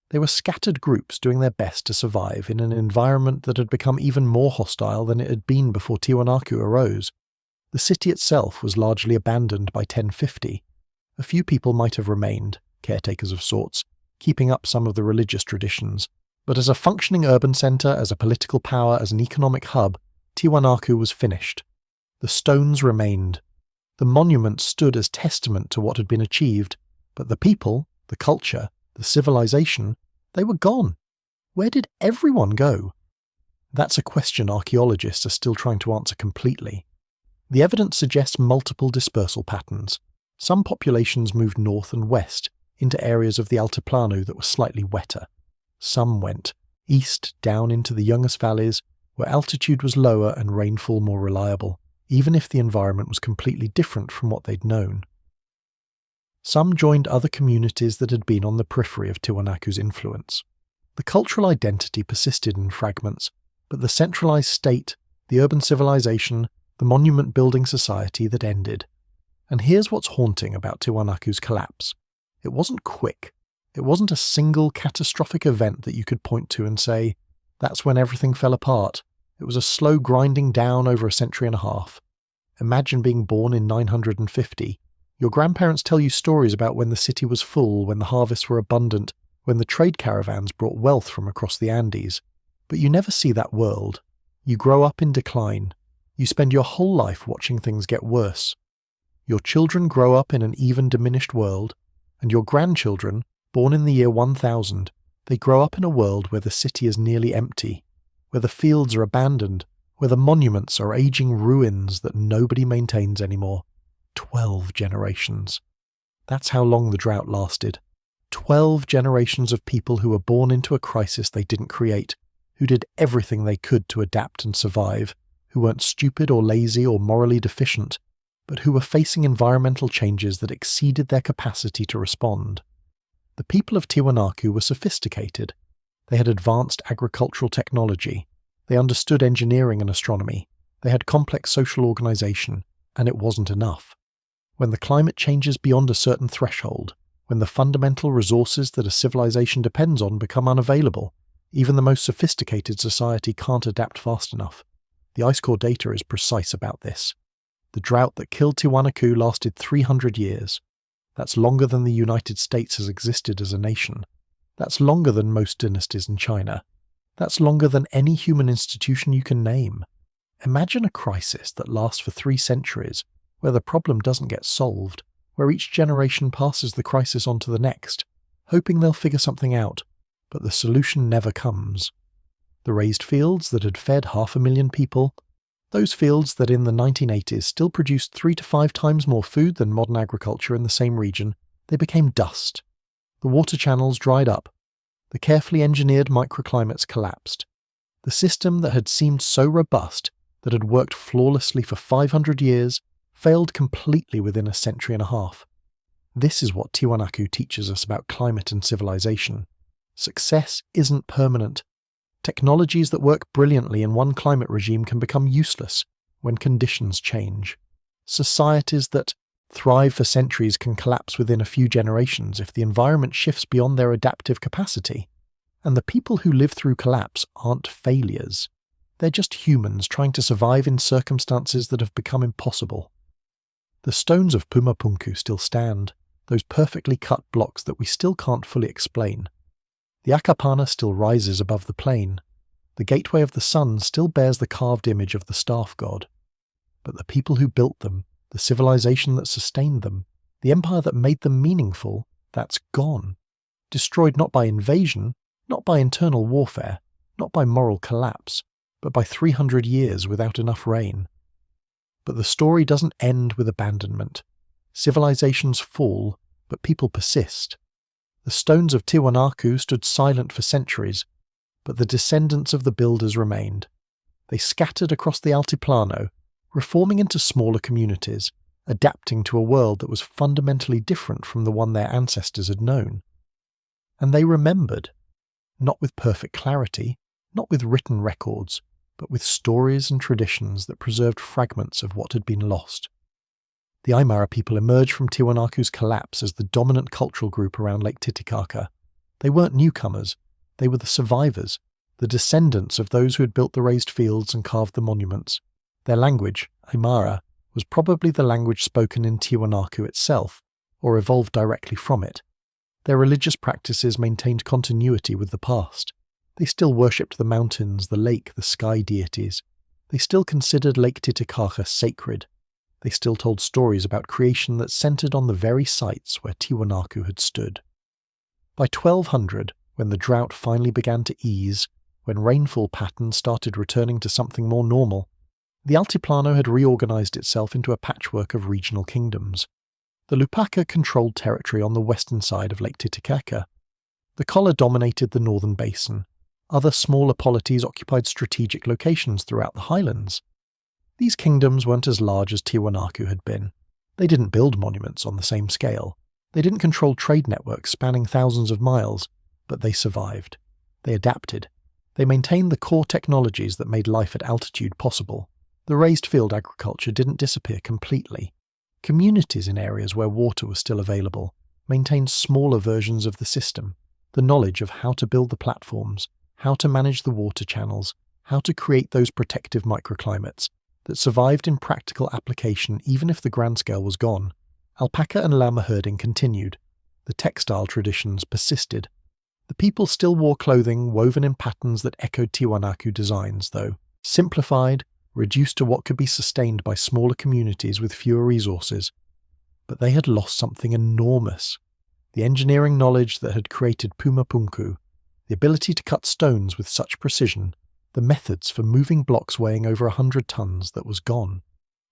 They were scattered groups doing their best to survive in an environment that had become even more hostile than it had been before Tiwanaku arose. The city itself was largely abandoned by 1050. A few people might have remained, caretakers of sorts, keeping up some of the religious traditions. But as a functioning urban centre, as a political power, as an economic hub, Tiwanaku was finished. The stones remained. The monuments stood as testament to what had been achieved, but the people, the culture, the civilization, they were gone. Where did everyone go? That's a question archaeologists are still trying to answer completely. The evidence suggests multiple dispersal patterns. Some populations moved north and west into areas of the Altiplano that were slightly wetter. Some went east down into the Yungas valleys, where altitude was lower and rainfall more reliable, even if the environment was completely different from what they'd known. Some joined other communities that had been on the periphery of Tiwanaku's influence. The cultural identity persisted in fragments, but the centralized state, the urban civilization, the monument-building society that ended. And here's what's haunting about Tiwanaku's collapse. It wasn't quick. It wasn't a single catastrophic event that you could point to and say, that's when everything fell apart. It was a slow grinding down over a century and a half. Imagine being born in 950. Your grandparents tell you stories about when the city was full, when the harvests were abundant, when the trade caravans brought wealth from across the Andes. But you never see that world. You grow up in decline. You spend your whole life watching things get worse. Your children grow up in an even diminished world, and your grandchildren, born in the year 1000, they grow up in a world where the city is nearly empty, where the fields are abandoned, where the monuments are aging ruins that nobody maintains anymore. 12 generations. That's how long the drought lasted. 12 generations of people who were born into a crisis they didn't create, who did everything they could to adapt and survive, who weren't stupid or lazy or morally deficient, but who were facing environmental changes that exceeded their capacity to respond. The people of Tiwanaku were sophisticated. They had advanced agricultural technology. They understood engineering and astronomy. They had complex social organization, and it wasn't enough. When the climate changes beyond a certain threshold, when the fundamental resources that a civilization depends on become unavailable, even the most sophisticated society can't adapt fast enough. The ice core data is precise about this. The drought that killed Tiwanaku lasted 300 years. That's longer than the United States has existed as a nation. That's longer than most dynasties in China. That's longer than any human institution you can name. Imagine a crisis that lasts for 3 centuries, where the problem doesn't get solved, where each generation passes the crisis on to the next, hoping they'll figure something out, but the solution never comes. The raised fields that had fed 500,000 people, those fields that in the 1980s still produced 3 to 5 times more food than modern agriculture in the same region, they became dust. The water channels dried up. The carefully engineered microclimates collapsed. The system that had seemed so robust, that had worked flawlessly for 500 years, failed completely within a century and a half. This is what Tiwanaku teaches us about climate and civilization. Success isn't permanent. Technologies that work brilliantly in one climate regime can become useless when conditions change. Societies that thrive for centuries can collapse within a few generations if the environment shifts beyond their adaptive capacity. And the people who live through collapse aren't failures. They're just humans trying to survive in circumstances that have become impossible. The stones of Pumapunku still stand, those perfectly cut blocks that we still can't fully explain. The Akapana still rises above the plain. The gateway of the sun still bears the carved image of the staff god. But the people who built them, the civilization that sustained them, the empire that made them meaningful, that's gone. Destroyed not by invasion, not by internal warfare, not by moral collapse, but by 300 years without enough rain. But the story doesn't end with abandonment. Civilizations fall, but people persist. The stones of Tiwanaku stood silent for centuries, but the descendants of the builders remained. They scattered across the Altiplano, reforming into smaller communities, adapting to a world that was fundamentally different from the one their ancestors had known. And they remembered, not with perfect clarity, not with written records, but with stories and traditions that preserved fragments of what had been lost. The Aymara people emerged from Tiwanaku's collapse as the dominant cultural group around Lake Titicaca. They weren't newcomers, they were the survivors, the descendants of those who had built the raised fields and carved the monuments. Their language, Aymara, was probably the language spoken in Tiwanaku itself, or evolved directly from it. Their religious practices maintained continuity with the past. They still worshipped the mountains, the lake, the sky deities. They still considered Lake Titicaca sacred. They still told stories about creation that centered on the very sites where Tiwanaku had stood. By 1200, when the drought finally began to ease, when rainfall patterns started returning to something more normal, the Altiplano had reorganized itself into a patchwork of regional kingdoms. The Lupaka controlled territory on the western side of Lake Titicaca. The Kola dominated the northern basin. Other smaller polities occupied strategic locations throughout the highlands. These kingdoms weren't as large as Tiwanaku had been. They didn't build monuments on the same scale. They didn't control trade networks spanning thousands of miles, but they survived. They adapted. They maintained the core technologies that made life at altitude possible. The raised field agriculture didn't disappear completely. Communities in areas where water was still available maintained smaller versions of the system, the knowledge of how to build the platforms, how to manage the water channels, how to create those protective microclimates that survived in practical application even if the grand scale was gone. Alpaca and llama herding continued. The textile traditions persisted. The people still wore clothing woven in patterns that echoed Tiwanaku designs, though simplified, reduced to what could be sustained by smaller communities with fewer resources. But they had lost something enormous. The engineering knowledge that had created Pumapunku, the ability to cut stones with such precision, the methods for moving blocks weighing over 100 tons that was gone,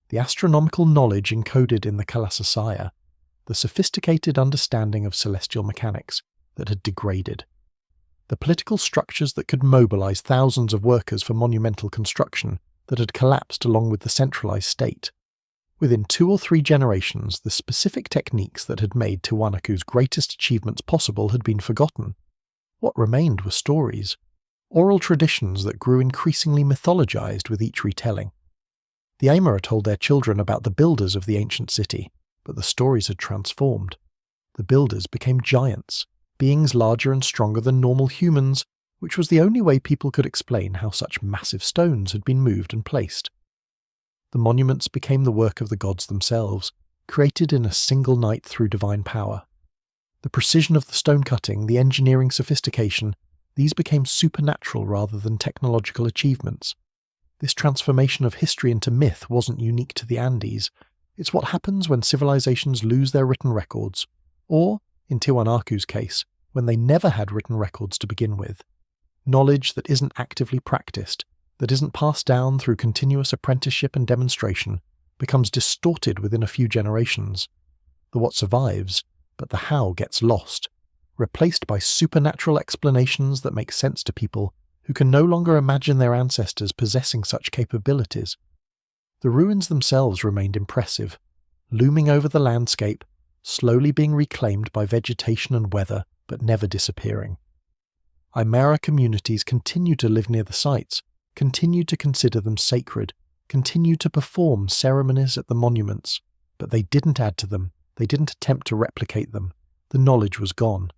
the astronomical knowledge encoded in the Kalasasaya, the sophisticated understanding of celestial mechanics that had degraded, the political structures that could mobilize thousands of workers for monumental construction that had collapsed along with the centralized state. Within 2 or 3 generations, the specific techniques that had made Tiwanaku's greatest achievements possible had been forgotten. What remained were stories. oral traditions that grew increasingly mythologized with each retelling. The Aymara told their children about the builders of the ancient city, but the stories had transformed. The builders became giants, beings larger and stronger than normal humans, which was the only way people could explain how such massive stones had been moved and placed. The monuments became the work of the gods themselves, created in a single night through divine power. The precision of the stone cutting, the engineering sophistication, these became supernatural rather than technological achievements. This transformation of history into myth wasn't unique to the Andes. It's what happens when civilizations lose their written records, or, in Tiwanaku's case, when they never had written records to begin with. Knowledge that isn't actively practiced, that isn't passed down through continuous apprenticeship and demonstration, becomes distorted within a few generations. The what survives, but the how gets lost, replaced by supernatural explanations that make sense to people who can no longer imagine their ancestors possessing such capabilities. The ruins themselves remained impressive, looming over the landscape, slowly being reclaimed by vegetation and weather, but never disappearing. Aymara communities continued to live near the sites, continued to consider them sacred, continued to perform ceremonies at the monuments, but they didn't add to them, they didn't attempt to replicate them. The knowledge was gone.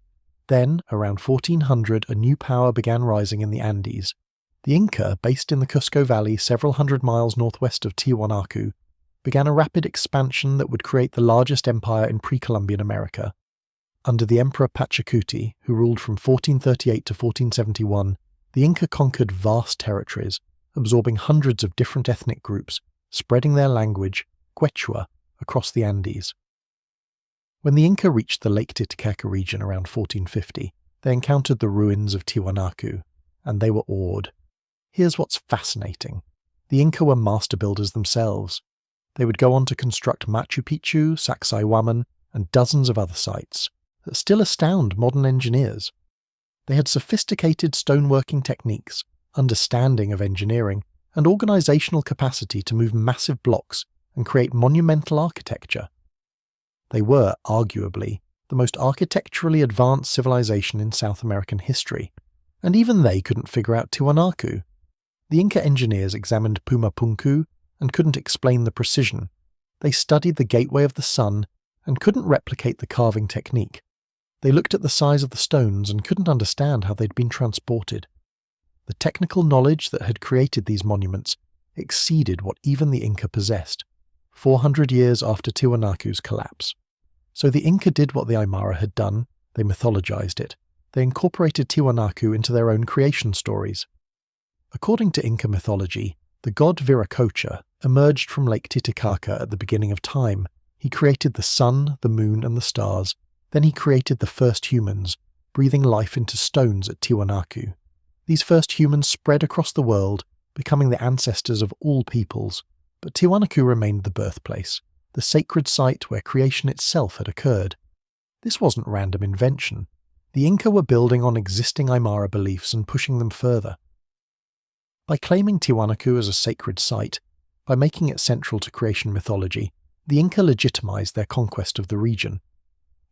Then, around 1400, a new power began rising in the Andes. The Inca, based in the Cusco Valley several hundred miles northwest of Tiwanaku, began a rapid expansion that would create the largest empire in pre-Columbian America. Under the Emperor Pachacuti, who ruled from 1438 to 1471, the Inca conquered vast territories, absorbing hundreds of different ethnic groups, spreading their language, Quechua, across the Andes. When the Inca reached the Lake Titicaca region around 1450, they encountered the ruins of Tiwanaku, and they were awed. Here's what's fascinating. The Inca were master builders themselves. They would go on to construct Machu Picchu, Sacsayhuaman, and dozens of other sites that still astound modern engineers. They had sophisticated stoneworking techniques, understanding of engineering, and organizational capacity to move massive blocks and create monumental architecture. They were, arguably, the most architecturally advanced civilization in South American history, and even they couldn't figure out Tiwanaku. The Inca engineers examined Pumapunku and couldn't explain the precision. They studied the gateway of the sun and couldn't replicate the carving technique. They looked at the size of the stones and couldn't understand how they'd been transported. The technical knowledge that had created these monuments exceeded what even the Inca possessed, 400 years after Tiwanaku's collapse. So the Inca did what the Aymara had done. They mythologized it. They incorporated Tiwanaku into their own creation stories. According to Inca mythology, the god Viracocha emerged from Lake Titicaca at the beginning of time. He created the sun, the moon, and the stars. Then he created the first humans, breathing life into stones at Tiwanaku. These first humans spread across the world, becoming the ancestors of all peoples. But Tiwanaku remained the birthplace, the sacred site where creation itself had occurred. This wasn't random invention. The Inca were building on existing Aymara beliefs and pushing them further. By claiming Tiwanaku as a sacred site, by making it central to creation mythology, the Inca legitimized their conquest of the region.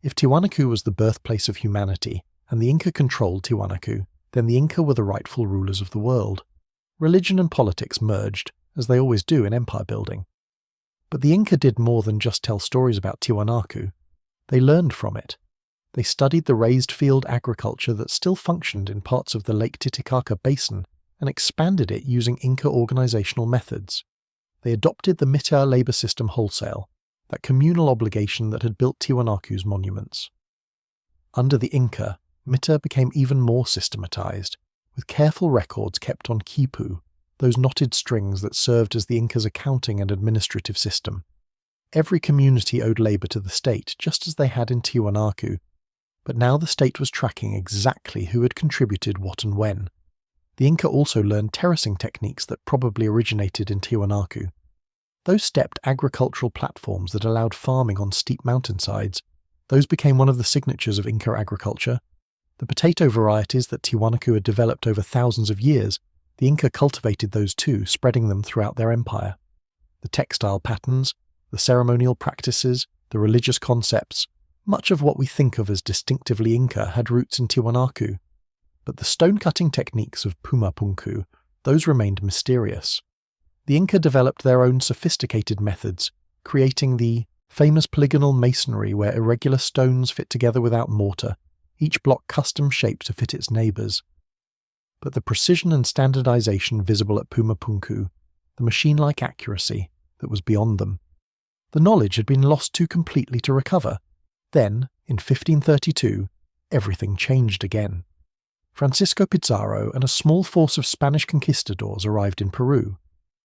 If Tiwanaku was the birthplace of humanity, and the Inca controlled Tiwanaku, then the Inca were the rightful rulers of the world. Religion and politics merged, as they always do in empire building. But the Inca did more than just tell stories about Tiwanaku. They learned from it. They studied the raised field agriculture that still functioned in parts of the Lake Titicaca basin and expanded it using Inca organizational methods. They adopted the Mita labor system wholesale, that communal obligation that had built Tiwanaku's monuments. Under the Inca, Mita became even more systematized, with careful records kept on quipu, those knotted strings that served as the Inca's accounting and administrative system. Every community owed labor to the state, just as they had in Tiwanaku, but now the state was tracking exactly who had contributed what and when. The Inca also learned terracing techniques that probably originated in Tiwanaku. Those stepped agricultural platforms that allowed farming on steep mountainsides, those became one of the signatures of Inca agriculture. The potato varieties that Tiwanaku had developed over thousands of years, the Inca cultivated those too, spreading them throughout their empire. The textile patterns, the ceremonial practices, the religious concepts, much of what we think of as distinctively Inca had roots in Tiwanaku. But the stone-cutting techniques of Pumapunku, those remained mysterious. The Inca developed their own sophisticated methods, creating the famous polygonal masonry where irregular stones fit together without mortar, each block custom-shaped to fit its neighbours. But the precision and standardization visible at Pumapunku, the machine-like accuracy that was beyond them. The knowledge had been lost too completely to recover. Then, in 1532, everything changed again. Francisco Pizarro and a small force of Spanish conquistadors arrived in Peru.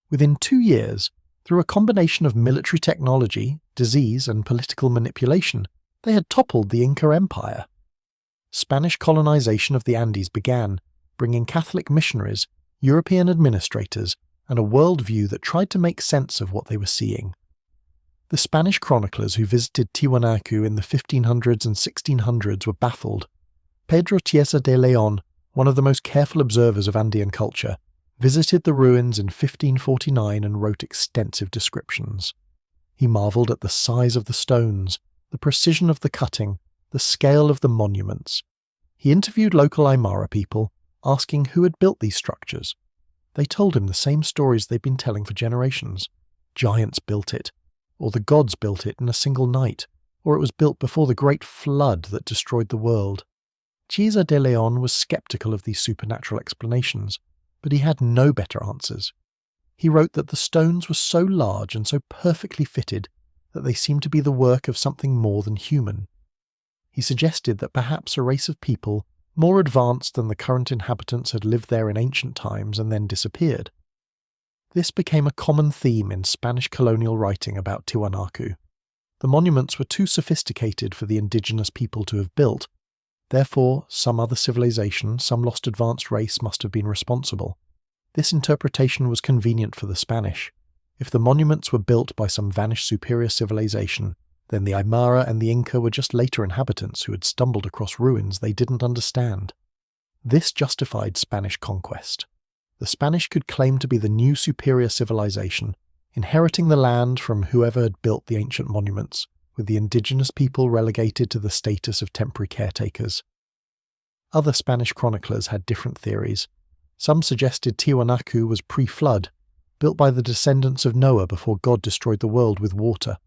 Within 2 years, through a combination of military technology, disease, and political manipulation, they had toppled the Inca Empire. Spanish colonization of the Andes began, bringing Catholic missionaries, European administrators, and a worldview that tried to make sense of what they were seeing. The Spanish chroniclers who visited Tiwanaku in the 1500s and 1600s were baffled. Pedro Chiesa de León, one of the most careful observers of Andean culture, visited the ruins in 1549 and wrote extensive descriptions. He marvelled at the size of the stones, the precision of the cutting, the scale of the monuments. He interviewed local Aymara people, asking who had built these structures. They told him the same stories they'd been telling for generations. Giants built it, or the gods built it in a single night, or it was built before the great flood that destroyed the world. Chiesa de León was sceptical of these supernatural explanations, but he had no better answers. He wrote that the stones were so large and so perfectly fitted that they seemed to be the work of something more than human. He suggested that perhaps a race of people more advanced than the current inhabitants had lived there in ancient times and then disappeared. This became a common theme in Spanish colonial writing about Tiwanaku. The monuments were too sophisticated for the indigenous people to have built. Therefore, some other civilization, some lost advanced race must have been responsible. This interpretation was convenient for the Spanish. If the monuments were built by some vanished superior civilization, then the Aymara and the Inca were just later inhabitants who had stumbled across ruins they didn't understand. This justified Spanish conquest. The Spanish could claim to be the new superior civilization, inheriting the land from whoever had built the ancient monuments, with the indigenous people relegated to the status of temporary caretakers. Other Spanish chroniclers had different theories. Some suggested Tiwanaku was pre-flood, built by the descendants of Noah before God destroyed the world with water.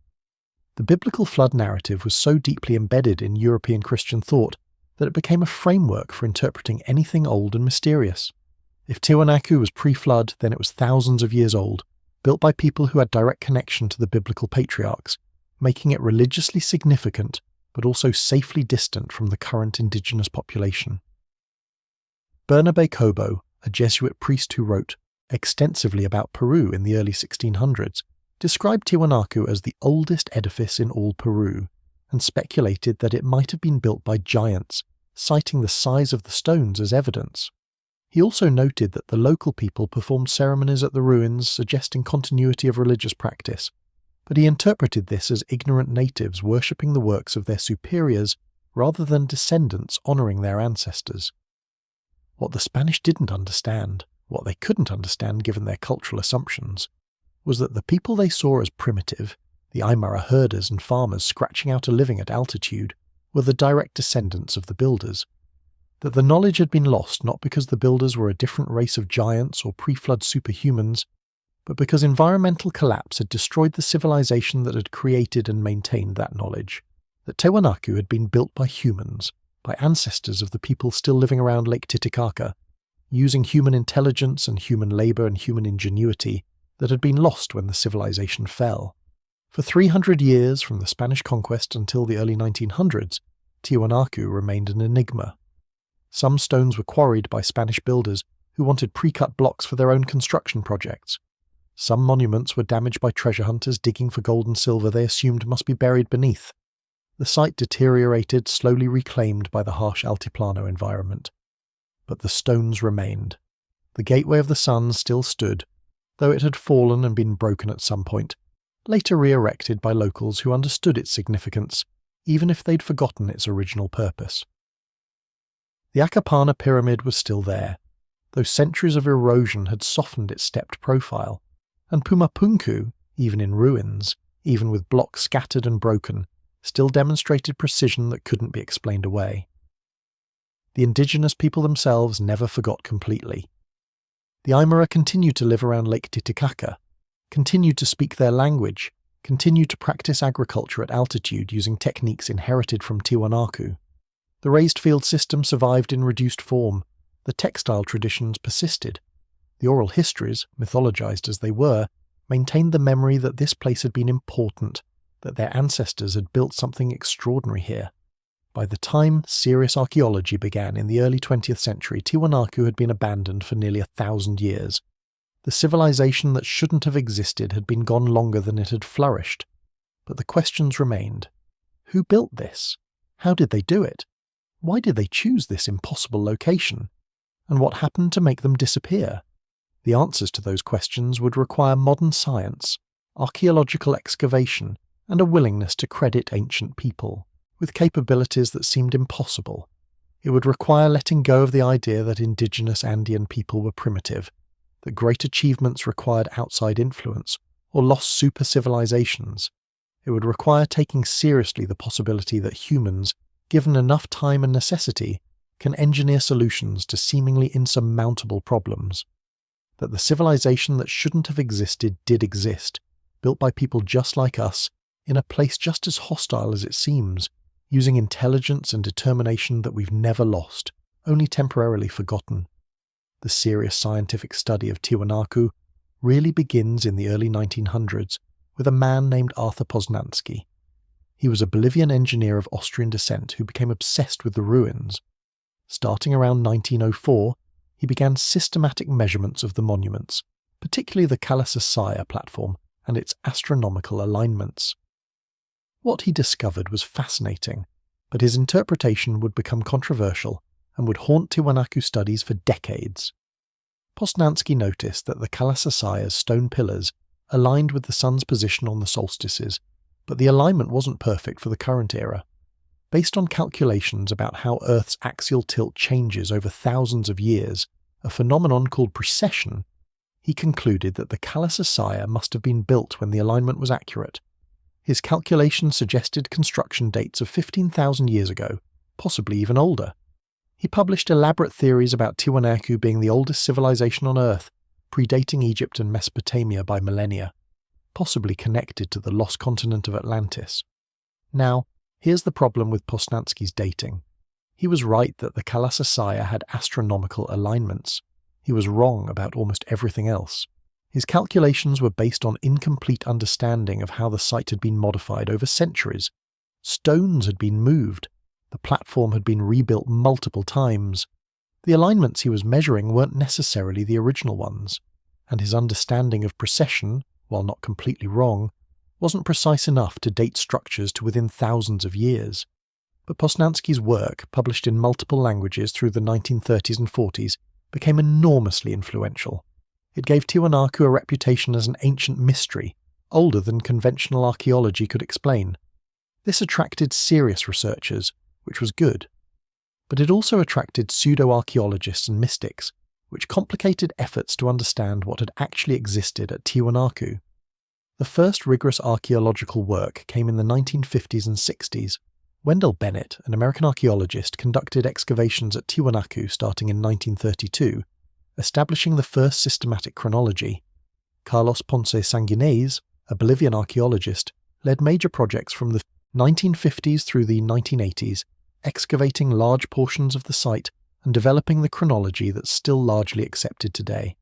The biblical flood narrative was so deeply embedded in European Christian thought that it became a framework for interpreting anything old and mysterious. If Tiwanaku was pre-flood, then it was thousands of years old, built by people who had direct connection to the biblical patriarchs, making it religiously significant but also safely distant from the current indigenous population. Bernabe Cobo, a Jesuit priest who wrote extensively about Peru in the early 1600s, described Tiwanaku as the oldest edifice in all Peru, and speculated that it might have been built by giants, citing the size of the stones as evidence. He also noted that the local people performed ceremonies at the ruins suggesting continuity of religious practice, but he interpreted this as ignorant natives worshipping the works of their superiors rather than descendants honouring their ancestors. What the Spanish didn't understand, what they couldn't understand given their cultural assumptions, was that the people they saw as primitive, the Aymara herders and farmers scratching out a living at altitude, were the direct descendants of the builders. That the knowledge had been lost not because the builders were a different race of giants or pre-flood superhumans, but because environmental collapse had destroyed the civilization that had created and maintained that knowledge. That Tiwanaku had been built by humans, by ancestors of the people still living around Lake Titicaca, using human intelligence and human labour and human ingenuity that had been lost when the civilization fell. For 300 years, from the Spanish conquest until the early 1900s, Tiwanaku remained an enigma. Some stones were quarried by Spanish builders who wanted pre-cut blocks for their own construction projects. Some monuments were damaged by treasure hunters digging for gold and silver they assumed must be buried beneath. The site deteriorated, slowly reclaimed by the harsh altiplano environment. But the stones remained. The Gateway of the Sun still stood, though it had fallen and been broken at some point, later re-erected by locals who understood its significance, even if they'd forgotten its original purpose. The Acapana pyramid was still there, though centuries of erosion had softened its stepped profile, and Pumapunku, even in ruins, even with blocks scattered and broken, still demonstrated precision that couldn't be explained away. The indigenous people themselves never forgot completely. The Aymara continued to live around Lake Titicaca, continued to speak their language, continued to practice agriculture at altitude using techniques inherited from Tiwanaku. The raised field system survived in reduced form. The textile traditions persisted. The oral histories, mythologized as they were, maintained the memory that this place had been important, that their ancestors had built something extraordinary here. By the time serious archaeology began in the early 20th century, Tiwanaku had been abandoned for nearly 1,000 years. The civilization that shouldn't have existed had been gone longer than it had flourished. But the questions remained. Who built this? How did they do it? Why did they choose this impossible location? And what happened to make them disappear? The answers to those questions would require modern science, archaeological excavation, and a willingness to credit ancient people with capabilities that seemed impossible. It would require letting go of the idea that indigenous Andean people were primitive, that great achievements required outside influence or lost super-civilizations. It would require taking seriously the possibility that humans, given enough time and necessity, can engineer solutions to seemingly insurmountable problems. That the civilization that shouldn't have existed did exist, built by people just like us, in a place just as hostile as it seems, using intelligence and determination that we've never lost, only temporarily forgotten. The serious scientific study of Tiwanaku really begins in the early 1900s with a man named Arthur Poznański. He was a Bolivian engineer of Austrian descent who became obsessed with the ruins. Starting around 1904, he began systematic measurements of the monuments, particularly the Cala platform and its astronomical alignments. What he discovered was fascinating, but his interpretation would become controversial and would haunt Tiwanaku studies for decades. Poznański noticed that the Cala stone pillars aligned with the sun's position on the solstices, but the alignment wasn't perfect for the current era. Based on calculations about how Earth's axial tilt changes over thousands of years, a phenomenon called precession, he concluded that the Cala must have been built when the alignment was accurate. His calculations suggested construction dates of 15,000 years ago, possibly even older. He published elaborate theories about Tiwanaku being the oldest civilization on Earth, predating Egypt and Mesopotamia by millennia, possibly connected to the lost continent of Atlantis. Now, here's the problem with Poznański's dating. He was right that the Cala had astronomical alignments. He was wrong about almost everything else. His calculations were based on incomplete understanding of how the site had been modified over centuries. Stones had been moved. The platform had been rebuilt multiple times. The alignments he was measuring weren't necessarily the original ones, and his understanding of precession, while not completely wrong, wasn't precise enough to date structures to within thousands of years. But Poznański's work, published in multiple languages through the 1930s and 40s, became enormously influential. It gave Tiwanaku a reputation as an ancient mystery, older than conventional archaeology could explain. This attracted serious researchers, which was good. But it also attracted pseudo-archaeologists and mystics, which complicated efforts to understand what had actually existed at Tiwanaku. The first rigorous archaeological work came in the 1950s and 60s. Wendell Bennett, an American archaeologist, conducted excavations at Tiwanaku starting in 1932, establishing the first systematic chronology. Carlos Ponce Sanguinés, a Bolivian archaeologist, led major projects from the 1950s through the 1980s, excavating large portions of the site and developing the chronology that's still largely accepted today.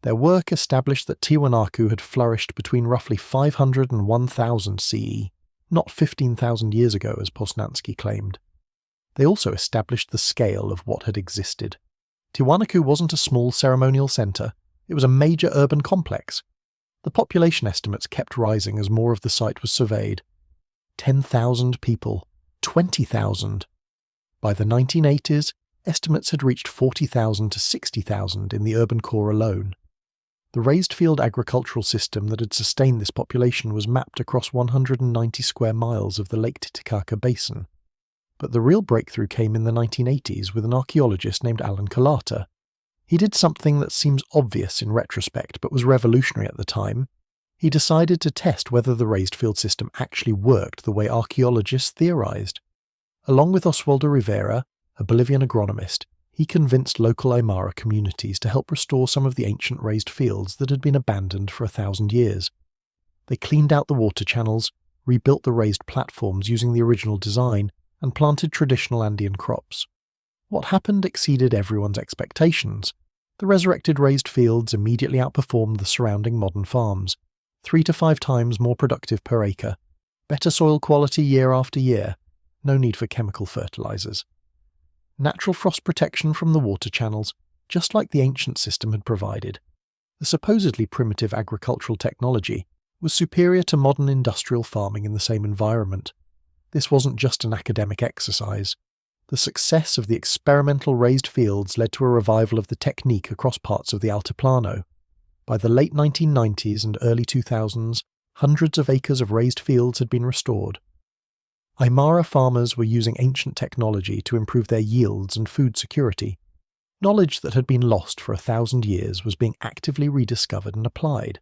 Their work established that Tiwanaku had flourished between roughly 500 and 1000 CE, not 15,000 years ago as Poznański claimed. They also established the scale of what had existed. Tiwanaku wasn't a small ceremonial centre, it was a major urban complex. The population estimates kept rising as more of the site was surveyed. 10,000 people, 20,000. By the 1980s, estimates had reached 40,000 to 60,000 in the urban core alone. The raised field agricultural system that had sustained this population was mapped across 190 square miles of the Lake Titicaca basin. But the real breakthrough came in the 1980s with an archaeologist named Alan Kalata. He did something that seems obvious in retrospect but was revolutionary at the time. He decided to test whether the raised field system actually worked the way archaeologists theorized. Along with Oswaldo Rivera, a Bolivian agronomist, he convinced local Aymara communities to help restore some of the ancient raised fields that had been abandoned for 1,000 years. They cleaned out the water channels, rebuilt the raised platforms using the original design, and planted traditional Andean crops. What happened exceeded everyone's expectations. The resurrected raised fields immediately outperformed the surrounding modern farms, 3 to 5 times more productive per acre, better soil quality year after year, no need for chemical fertilizers. Natural frost protection from the water channels, just like the ancient system had provided. The supposedly primitive agricultural technology was superior to modern industrial farming in the same environment. This wasn't just an academic exercise. The success of the experimental raised fields led to a revival of the technique across parts of the Altiplano. By the late 1990s and early 2000s, hundreds of acres of raised fields had been restored. Aymara farmers were using ancient technology to improve their yields and food security. Knowledge that had been lost for 1,000 years was being actively rediscovered and applied.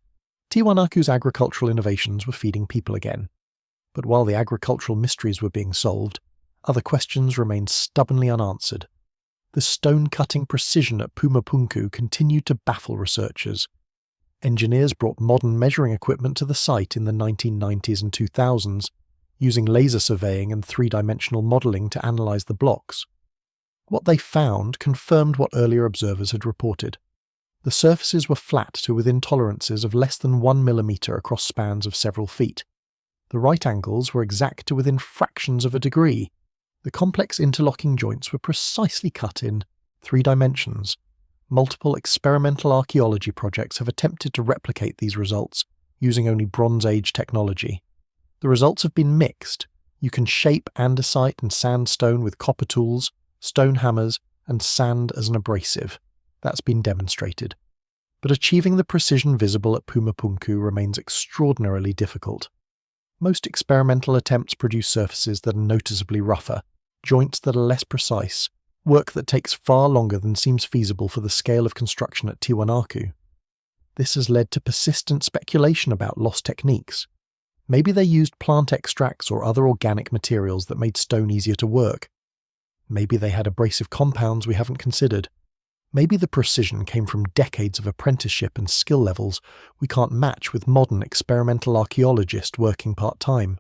Tiwanaku's agricultural innovations were feeding people again. But while the agricultural mysteries were being solved, other questions remained stubbornly unanswered. The stone-cutting precision at Pumapunku continued to baffle researchers. Engineers brought modern measuring equipment to the site in the 1990s and 2000s, using laser surveying and 3-dimensional modelling to analyse the blocks. What they found confirmed what earlier observers had reported. The surfaces were flat to within tolerances of less than 1 millimetre across spans of several feet. The right angles were exact to within fractions of a degree. The complex interlocking joints were precisely cut in 3 dimensions. Multiple experimental archaeology projects have attempted to replicate these results using only Bronze Age technology. The results have been mixed. You can shape andesite and sandstone with copper tools, stone hammers, and sand as an abrasive. That's been demonstrated. But achieving the precision visible at Pumapunku remains extraordinarily difficult. Most experimental attempts produce surfaces that are noticeably rougher, joints that are less precise, work that takes far longer than seems feasible for the scale of construction at Tiwanaku. This has led to persistent speculation about lost techniques. Maybe they used plant extracts or other organic materials that made stone easier to work. Maybe they had abrasive compounds we haven't considered. Maybe the precision came from decades of apprenticeship and skill levels we can't match with modern experimental archaeologists working part-time.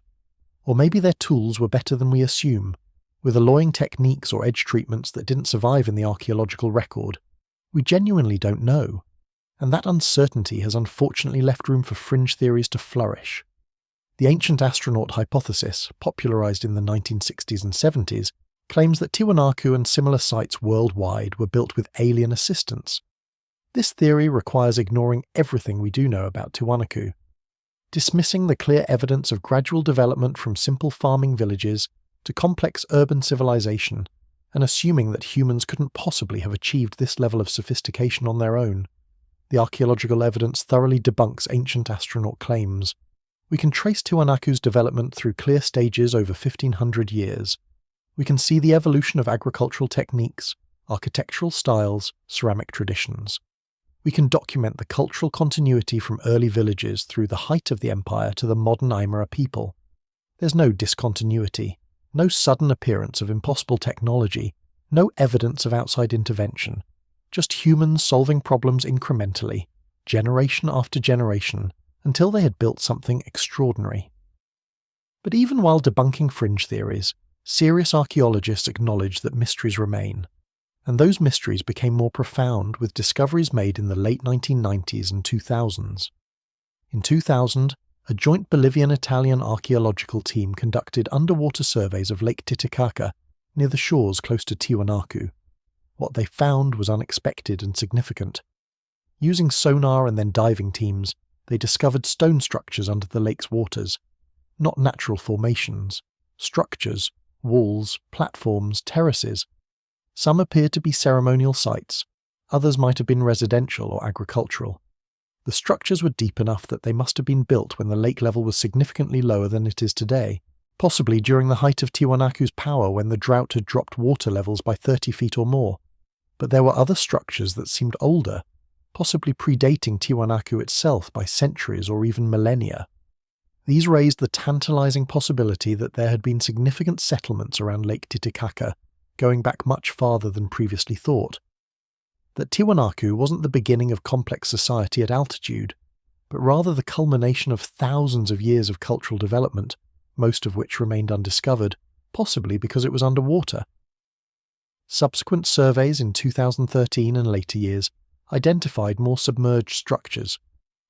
Or maybe their tools were better than we assume, with alloying techniques or edge treatments that didn't survive in the archaeological record. We genuinely don't know. And that uncertainty has unfortunately left room for fringe theories to flourish. The ancient astronaut hypothesis, popularized in the 1960s and 70s, claims that Tiwanaku and similar sites worldwide were built with alien assistance. This theory requires ignoring everything we do know about Tiwanaku, dismissing the clear evidence of gradual development from simple farming villages to complex urban civilization, and assuming that humans couldn't possibly have achieved this level of sophistication on their own. The archaeological evidence thoroughly debunks ancient astronaut claims. We can trace Tiwanaku's development through clear stages over 1,500 years. We can see the evolution of agricultural techniques, architectural styles, ceramic traditions. We can document the cultural continuity from early villages through the height of the empire to the modern Aymara people. There's no discontinuity, no sudden appearance of impossible technology, no evidence of outside intervention, just humans solving problems incrementally, generation after generation, until they had built something extraordinary. But even while debunking fringe theories, serious archaeologists acknowledge that mysteries remain, and those mysteries became more profound with discoveries made in the late 1990s and 2000s. In 2000, a joint Bolivian-Italian archaeological team conducted underwater surveys of Lake Titicaca near the shores close to Tiwanaku. What they found was unexpected and significant. Using sonar and then diving teams, they discovered stone structures under the lake's waters, not natural formations, structures, walls, platforms, terraces. Some appeared to be ceremonial sites, others might have been residential or agricultural. The structures were deep enough that they must have been built when the lake level was significantly lower than it is today, possibly during the height of Tiwanaku's power when the drought had dropped water levels by 30 feet or more. But there were other structures that seemed older, possibly predating Tiwanaku itself by centuries or even millennia. These raised the tantalizing possibility that there had been significant settlements around Lake Titicaca, going back much farther than previously thought. That Tiwanaku wasn't the beginning of complex society at altitude, but rather the culmination of thousands of years of cultural development, most of which remained undiscovered, possibly because it was underwater. Subsequent surveys in 2013 and later years identified more submerged structures.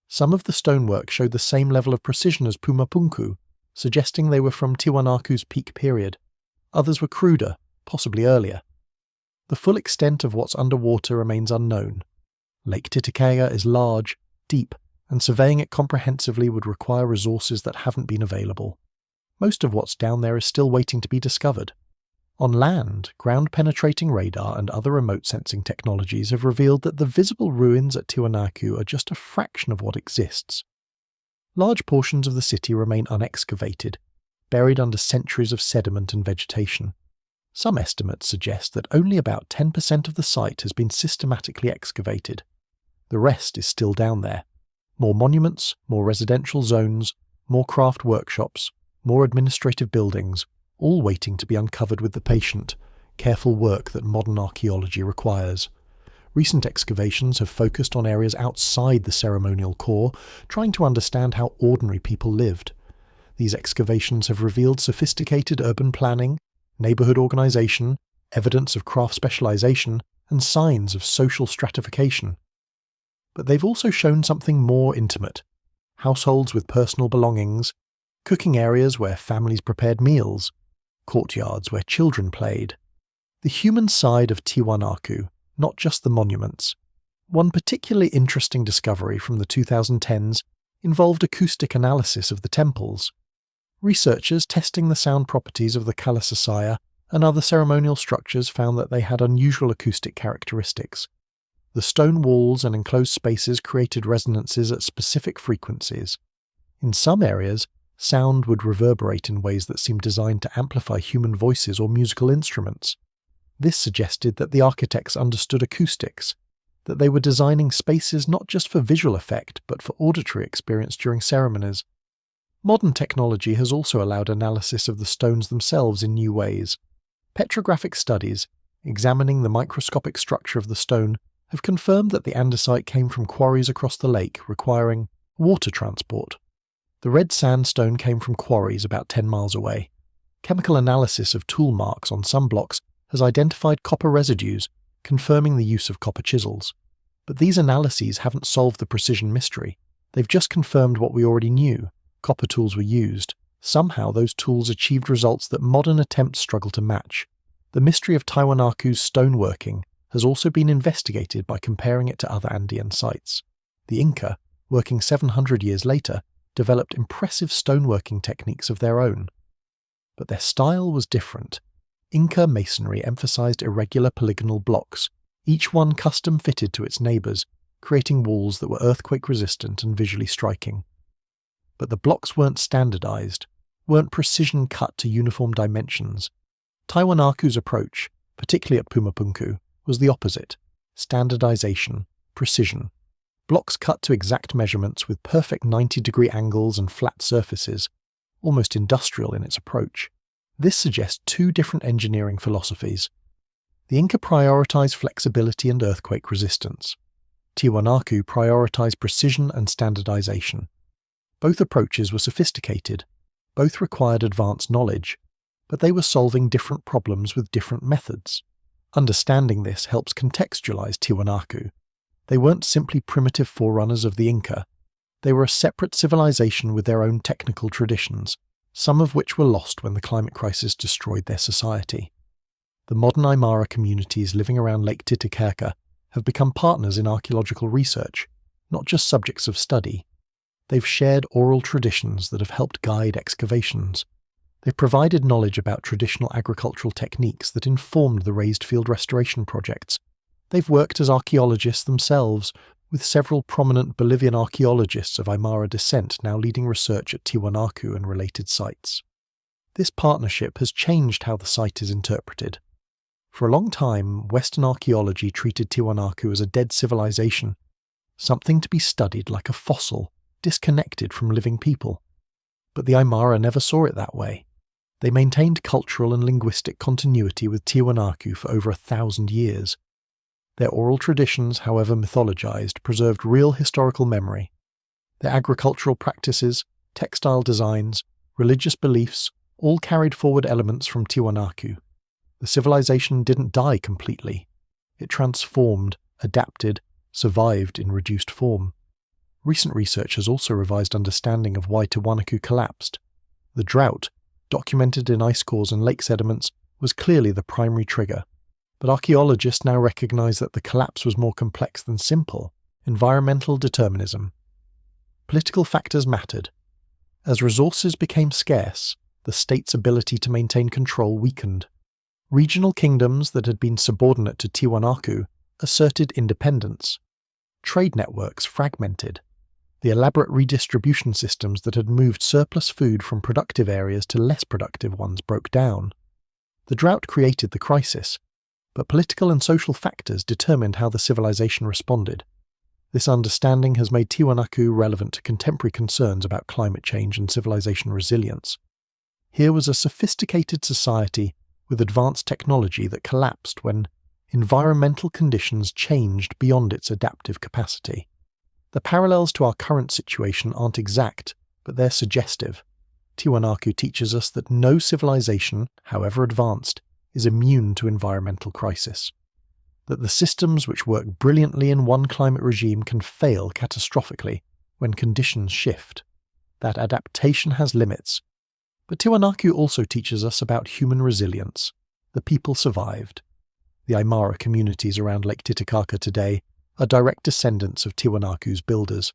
Some of the stonework showed the same level of precision as Pumapunku, suggesting they were from Tiwanaku's peak period. Others were cruder, possibly earlier. The full extent of what's underwater remains unknown. Lake Titicaca is large, deep, and surveying it comprehensively would require resources that haven't been available. Most of what's down there is still waiting to be discovered. On land, ground-penetrating radar and other remote sensing technologies have revealed that the visible ruins at Tiwanaku are just a fraction of what exists. Large portions of the city remain unexcavated, buried under centuries of sediment and vegetation. Some estimates suggest that only about 10% of the site has been systematically excavated. The rest is still down there. More monuments, more residential zones, more craft workshops, more administrative buildings, all waiting to be uncovered with the patient, careful work that modern archaeology requires. Recent excavations have focused on areas outside the ceremonial core, trying to understand how ordinary people lived. These excavations have revealed sophisticated urban planning, neighbourhood organisation, evidence of craft specialisation, and signs of social stratification. But they've also shown something more intimate: households with personal belongings, cooking areas where families prepared meals, courtyards where children played. The human side of Tiwanaku, not just the monuments. One particularly interesting discovery from the 2010s involved acoustic analysis of the temples. Researchers testing the sound properties of the Kalasasaya and other ceremonial structures found that they had unusual acoustic characteristics. The stone walls and enclosed spaces created resonances at specific frequencies. In some areas, sound would reverberate in ways that seemed designed to amplify human voices or musical instruments. This suggested that the architects understood acoustics, that they were designing spaces not just for visual effect but for auditory experience during ceremonies. Modern technology has also allowed analysis of the stones themselves in new ways. Petrographic studies, examining the microscopic structure of the stone, have confirmed that the andesite came from quarries across the lake requiring water transport. The red sandstone came from quarries about 10 miles away. Chemical analysis of tool marks on some blocks has identified copper residues, confirming the use of copper chisels. But these analyses haven't solved the precision mystery. They've just confirmed what we already knew. Copper tools were used. Somehow those tools achieved results that modern attempts struggle to match. The mystery of Tiwanaku's stoneworking has also been investigated by comparing it to other Andean sites. The Inca, working 700 years later, developed impressive stoneworking techniques of their own. But their style was different. Inca masonry emphasized irregular polygonal blocks, each one custom-fitted to its neighbors, creating walls that were earthquake-resistant and visually striking. But the blocks weren't standardized, weren't precision-cut to uniform dimensions. Tiwanaku's approach, particularly at Pumapunku, was the opposite: standardization, precision. Blocks cut to exact measurements with perfect 90-degree angles and flat surfaces, almost industrial in its approach. This suggests two different engineering philosophies. The Inca prioritized flexibility and earthquake resistance. Tiwanaku prioritized precision and standardization. Both approaches were sophisticated, both required advanced knowledge, but they were solving different problems with different methods. Understanding this helps contextualize Tiwanaku. They weren't simply primitive forerunners of the Inca. They were a separate civilization with their own technical traditions, some of which were lost when the climate crisis destroyed their society. The modern Aymara communities living around Lake Titicaca have become partners in archaeological research, not just subjects of study. They've shared oral traditions that have helped guide excavations. They've provided knowledge about traditional agricultural techniques that informed the raised field restoration projects. They've worked as archaeologists themselves, with several prominent Bolivian archaeologists of Aymara descent now leading research at Tiwanaku and related sites. This partnership has changed how the site is interpreted. For a long time, Western archaeology treated Tiwanaku as a dead civilization, something to be studied like a fossil, disconnected from living people. But the Aymara never saw it that way. They maintained cultural and linguistic continuity with Tiwanaku for over 1,000 years. Their oral traditions, however mythologized, preserved real historical memory. Their agricultural practices, textile designs, religious beliefs all carried forward elements from Tiwanaku. The civilization didn't die completely. It transformed, adapted, survived in reduced form. Recent research has also revised understanding of why Tiwanaku collapsed. The drought, documented in ice cores and lake sediments, was clearly the primary trigger. But archaeologists now recognize that the collapse was more complex than simple environmental determinism. Political factors mattered. As resources became scarce, the state's ability to maintain control weakened. Regional kingdoms that had been subordinate to Tiwanaku asserted independence. Trade networks fragmented. The elaborate redistribution systems that had moved surplus food from productive areas to less productive ones broke down. The drought created the crisis, but political and social factors determined how the civilization responded. This understanding has made Tiwanaku relevant to contemporary concerns about climate change and civilization resilience. Here was a sophisticated society with advanced technology that collapsed when environmental conditions changed beyond its adaptive capacity. The parallels to our current situation aren't exact, but they're suggestive. Tiwanaku teaches us that no civilization, however advanced, is immune to environmental crisis. That the systems which work brilliantly in one climate regime can fail catastrophically when conditions shift. That adaptation has limits. But Tiwanaku also teaches us about human resilience. The people survived. The Aymara communities around Lake Titicaca today are direct descendants of Tiwanaku's builders.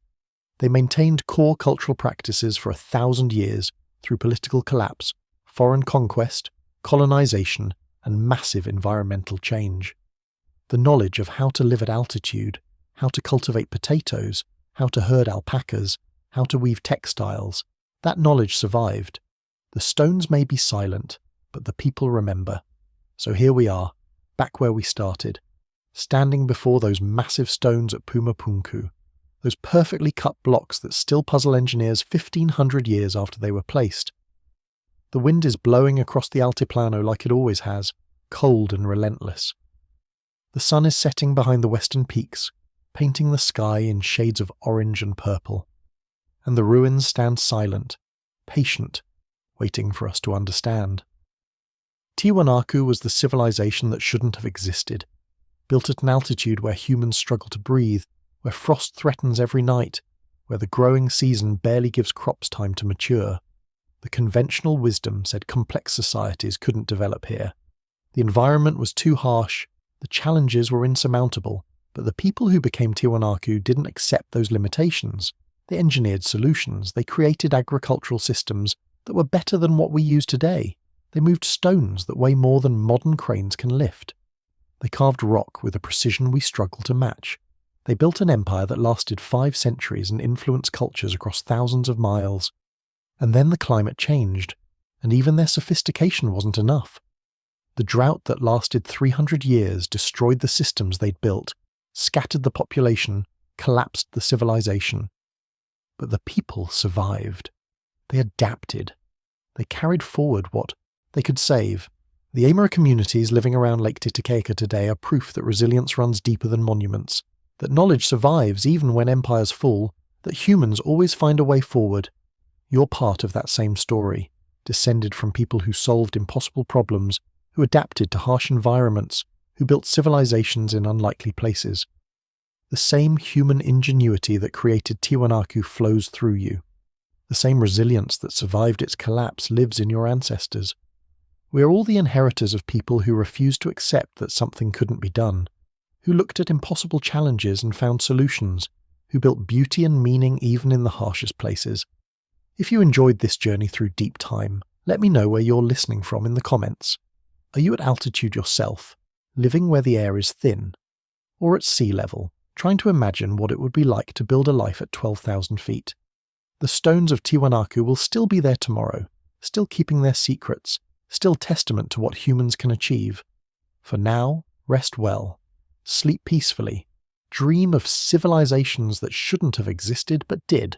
They maintained core cultural practices for 1,000 years through political collapse, foreign conquest, colonization, and massive environmental change. The knowledge of how to live at altitude, how to cultivate potatoes, how to herd alpacas, how to weave textiles, that knowledge survived. The stones may be silent, but the people remember. So here we are, back where we started, standing before those massive stones at Pumapunku, those perfectly cut blocks that still puzzle engineers 1,500 years after they were placed. The wind is blowing across the Altiplano like it always has, cold and relentless. The sun is setting behind the western peaks, painting the sky in shades of orange and purple. And the ruins stand silent, patient, waiting for us to understand. Tiwanaku was the civilization that shouldn't have existed, built at an altitude where humans struggle to breathe, where frost threatens every night, where the growing season barely gives crops time to mature. The conventional wisdom said complex societies couldn't develop here. The environment was too harsh, the challenges were insurmountable, but the people who became Tiwanaku didn't accept those limitations. They engineered solutions, they created agricultural systems that were better than what we use today. They moved stones that weigh more than modern cranes can lift. They carved rock with a precision we struggle to match. They built an empire that lasted 5 centuries and influenced cultures across thousands of miles. And then the climate changed, and even their sophistication wasn't enough. The drought that lasted 300 years destroyed the systems they'd built, scattered the population, collapsed the civilization. But the people survived. They adapted. They carried forward what they could save. The Aymara communities living around Lake Titicaca today are proof that resilience runs deeper than monuments, that knowledge survives even when empires fall, that humans always find a way forward. You're part of that same story, descended from people who solved impossible problems, who adapted to harsh environments, who built civilizations in unlikely places. The same human ingenuity that created Tiwanaku flows through you. The same resilience that survived its collapse lives in your ancestors. We are all the inheritors of people who refused to accept that something couldn't be done, who looked at impossible challenges and found solutions, who built beauty and meaning even in the harshest places. If you enjoyed this journey through deep time, let me know where you're listening from in the comments. Are you at altitude yourself, living where the air is thin? Or at sea level, trying to imagine what it would be like to build a life at 12,000 feet? The stones of Tiwanaku will still be there tomorrow, still keeping their secrets, still testament to what humans can achieve. For now, rest well, sleep peacefully, dream of civilizations that shouldn't have existed but did.